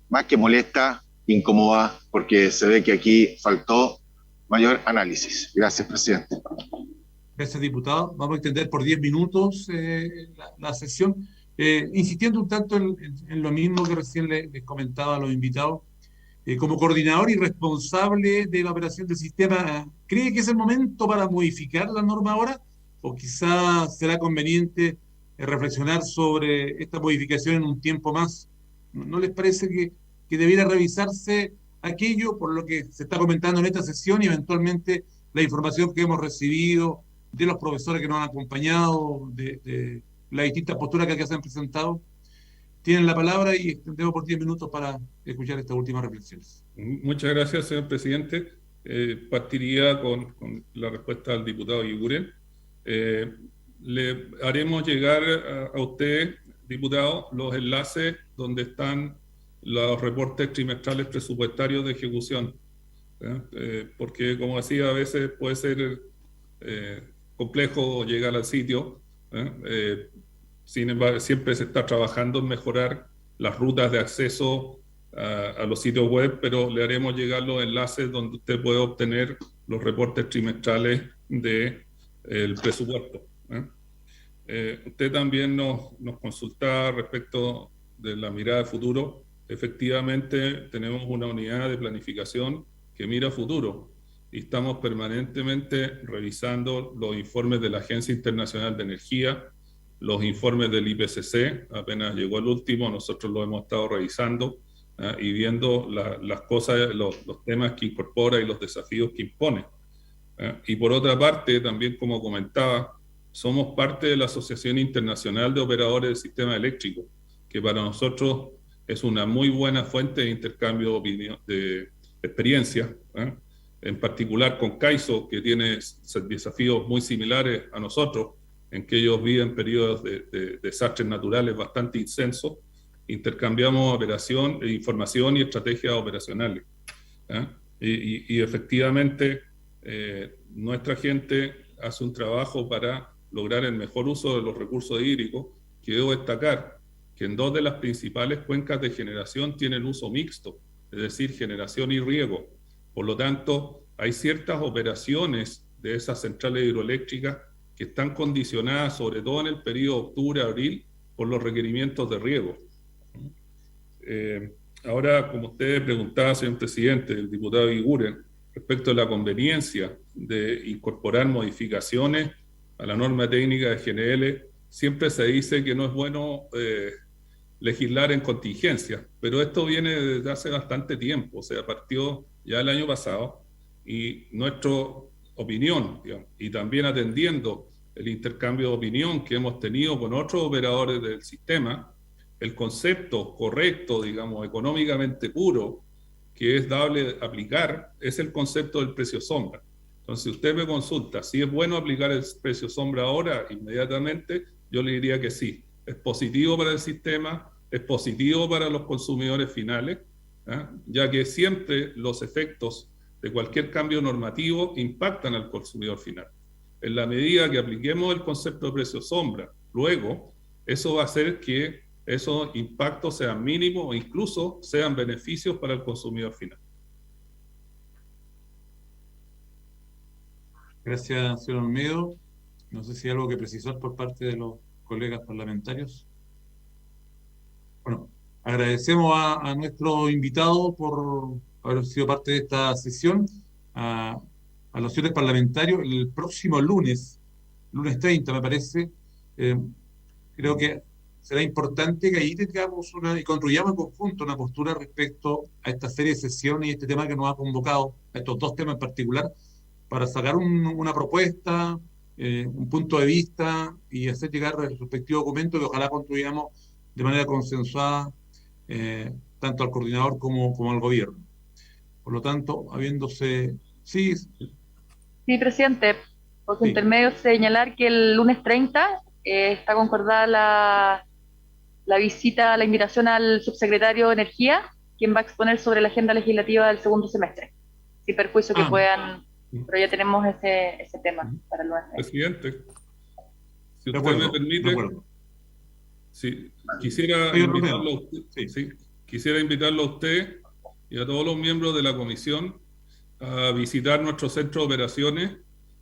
Speaker 6: más que molesta, incomoda, porque se ve que aquí faltó mayor análisis. Gracias, presidente.
Speaker 1: Gracias, diputado. Vamos a extender por 10 minutos la sesión, insistiendo un tanto en lo mismo que recién les comentaba a los invitados. Como coordinador y responsable de la operación del sistema, ¿cree que es el momento para modificar la norma ahora? ¿O quizás será conveniente reflexionar sobre esta modificación en un tiempo más? ¿No les parece que debiera revisarse aquello por lo que se está comentando en esta sesión y eventualmente la información que hemos recibido de los profesores que nos han acompañado, de las distintas posturas que aquí se han presentado? Tienen la palabra y extendemos por 10 minutos para escuchar estas últimas reflexiones.
Speaker 3: Muchas gracias, señor presidente. Partiría con la respuesta al diputado Iguren. Le haremos llegar a usted, diputado, los enlaces donde están los reportes trimestrales presupuestarios de ejecución. Porque, como decía, a veces puede ser complejo llegar al sitio. Sin embargo, siempre se está trabajando en mejorar las rutas de acceso a los sitios web, pero le haremos llegar los enlaces donde usted puede obtener los reportes trimestrales del presupuesto. Usted también nos consultaba respecto de la mirada de futuro. Efectivamente, tenemos una unidad de planificación que mira futuro y estamos permanentemente revisando los informes de la Agencia Internacional de Energía, los informes del IPCC. Apenas llegó el último, nosotros lo hemos estado revisando y viendo las cosas, los temas que incorpora y los desafíos que impone. Y por otra parte, también como comentaba, somos parte de la Asociación Internacional de Operadores del Sistema Eléctrico, que para nosotros es una muy buena fuente de intercambio de opinión, de experiencia, en particular con CAISO, que tiene desafíos muy similares a nosotros, en que ellos viven periodos de desastres naturales bastante intensos. Intercambiamos información y estrategias operacionales. Y efectivamente, nuestra gente hace un trabajo para lograr el mejor uso de los recursos hídricos, que debo destacar que en 2 de las principales cuencas de generación tienen uso mixto, es decir, generación y riego. Por lo tanto, hay ciertas operaciones de esas centrales hidroeléctricas que están condicionadas, sobre todo en el periodo octubre-abril, por los requerimientos de riego. Ahora, como usted preguntaba, señor presidente, el diputado Eguiguren, respecto a la conveniencia de incorporar modificaciones a la norma técnica de GNL, siempre se dice que no es bueno legislar en contingencia, pero esto viene desde hace bastante tiempo, o sea, partió ya el año pasado, y nuestra opinión, digamos, y también atendiendo el intercambio de opinión que hemos tenido con otros operadores del sistema, el concepto correcto, digamos, económicamente puro, que es dable aplicar, es el concepto del precio sombra. Entonces, si usted me consulta si es bueno aplicar el precio sombra ahora, inmediatamente, yo le diría que sí. Es positivo para el sistema, es positivo para los consumidores finales, ya que siempre los efectos de cualquier cambio normativo impactan al consumidor final. En la medida que apliquemos el concepto de precio sombra, luego, eso va a hacer que esos impactos sean mínimos o incluso sean beneficios para el consumidor final.
Speaker 1: Gracias, señor Olmedo. No sé si hay algo que precisar por parte de los colegas parlamentarios. Bueno, agradecemos a nuestro invitado por haber sido parte de esta sesión, a los señores parlamentarios. El próximo lunes 30 me parece, creo que será importante que ahí tengamos y construyamos en conjunto una postura respecto a esta serie de sesiones y este tema que nos ha convocado, a estos 2 temas en particular, para sacar una propuesta, un punto de vista y hacer llegar el respectivo documento que ojalá construyamos de manera consensuada, tanto al coordinador como al gobierno. Por lo tanto, habiéndose... Sí,
Speaker 2: Sí, presidente, por su
Speaker 1: sí.
Speaker 2: intermedio señalar que el lunes 30 está concordada la visita, la invitación al subsecretario de Energía, quien va a exponer sobre la agenda legislativa del segundo semestre, sin perjuicio que puedan, pero ya tenemos ese tema para el lunes 30.
Speaker 3: Presidente, si
Speaker 1: De
Speaker 3: usted
Speaker 1: acuerdo,
Speaker 3: me permite,
Speaker 1: de acuerdo.
Speaker 3: sí, quisiera
Speaker 1: Señor
Speaker 3: invitarlo
Speaker 1: Romero.
Speaker 3: a usted,
Speaker 1: Sí.
Speaker 3: sí, quisiera invitarlo a usted y a todos los miembros de la comisión a visitar nuestro centro de operaciones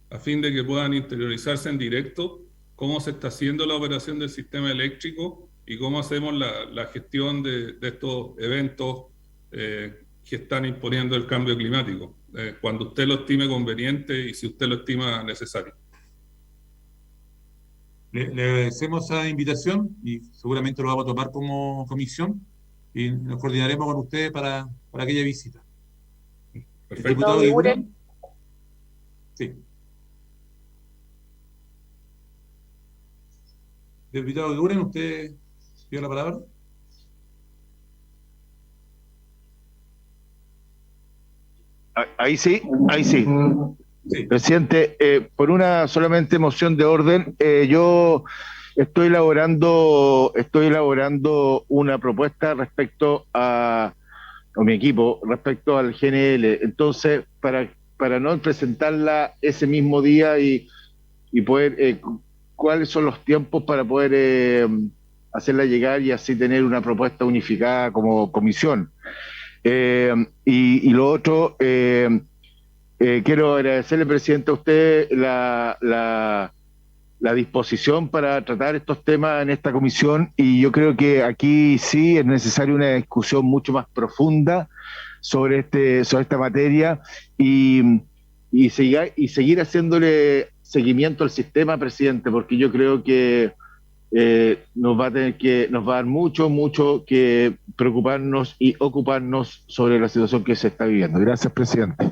Speaker 3: a fin de que puedan interiorizarse en directo cómo se está haciendo la operación del sistema eléctrico y cómo hacemos la gestión de estos eventos que están imponiendo el cambio climático, cuando usted lo estime conveniente y si usted lo estima necesario.
Speaker 1: Le agradecemos esa invitación y seguramente lo vamos a tomar como comisión y nos coordinaremos con ustedes para aquella visita.
Speaker 3: Perfecto.
Speaker 1: Diputado Eguiguren. Sí. Diputado Eguiguren, ¿usted pidió la palabra?
Speaker 6: Ahí sí, ahí sí.
Speaker 1: Sí.
Speaker 6: Presidente, por una solamente moción de orden, yo estoy elaborando una propuesta respecto a mi equipo, respecto al GNL. Entonces, para no presentarla ese mismo día y poder, ¿cuáles son los tiempos para poder hacerla llegar y así tener una propuesta unificada como comisión? Y lo otro, quiero agradecerle, presidente, a usted la disposición para tratar estos temas en esta comisión, y yo creo que aquí sí es necesaria una discusión mucho más profunda sobre esta materia y seguir haciéndole seguimiento al sistema, presidente, porque yo creo que nos va a dar mucho que preocuparnos y ocuparnos sobre la situación que se está viviendo. Gracias, presidente.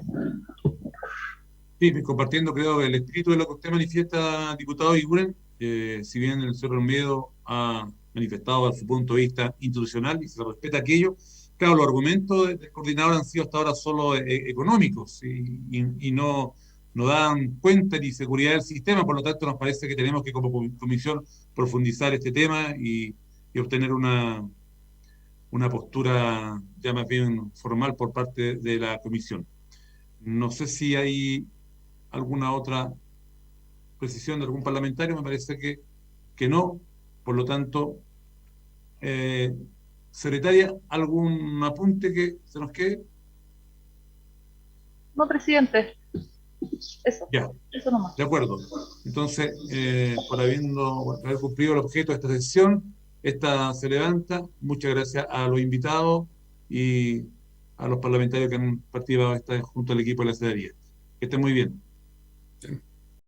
Speaker 1: Sí, compartiendo, creo, el espíritu de lo que usted manifiesta, diputado Iguren, si bien el señor Olmedo ha manifestado su punto de vista institucional y se respeta aquello, claro, los argumentos del coordinador han sido hasta ahora solo económicos y no dan cuenta ni seguridad del sistema, por lo tanto nos parece que tenemos que como comisión profundizar este tema y obtener una postura ya más bien formal por parte de la comisión. No sé si hay alguna otra precisión de algún parlamentario, me parece que no. Por lo tanto, eh, secretaria, ¿algún apunte que se nos quede?
Speaker 2: No, presidente,
Speaker 1: Ya,
Speaker 2: eso nomás.
Speaker 1: de acuerdo. Entonces, por haber cumplido el objeto de esta sesión, esta se levanta. Muchas gracias a los invitados y a los parlamentarios que han participado junto al equipo de la Secretaría. Que estén muy bien.
Speaker 3: Bien.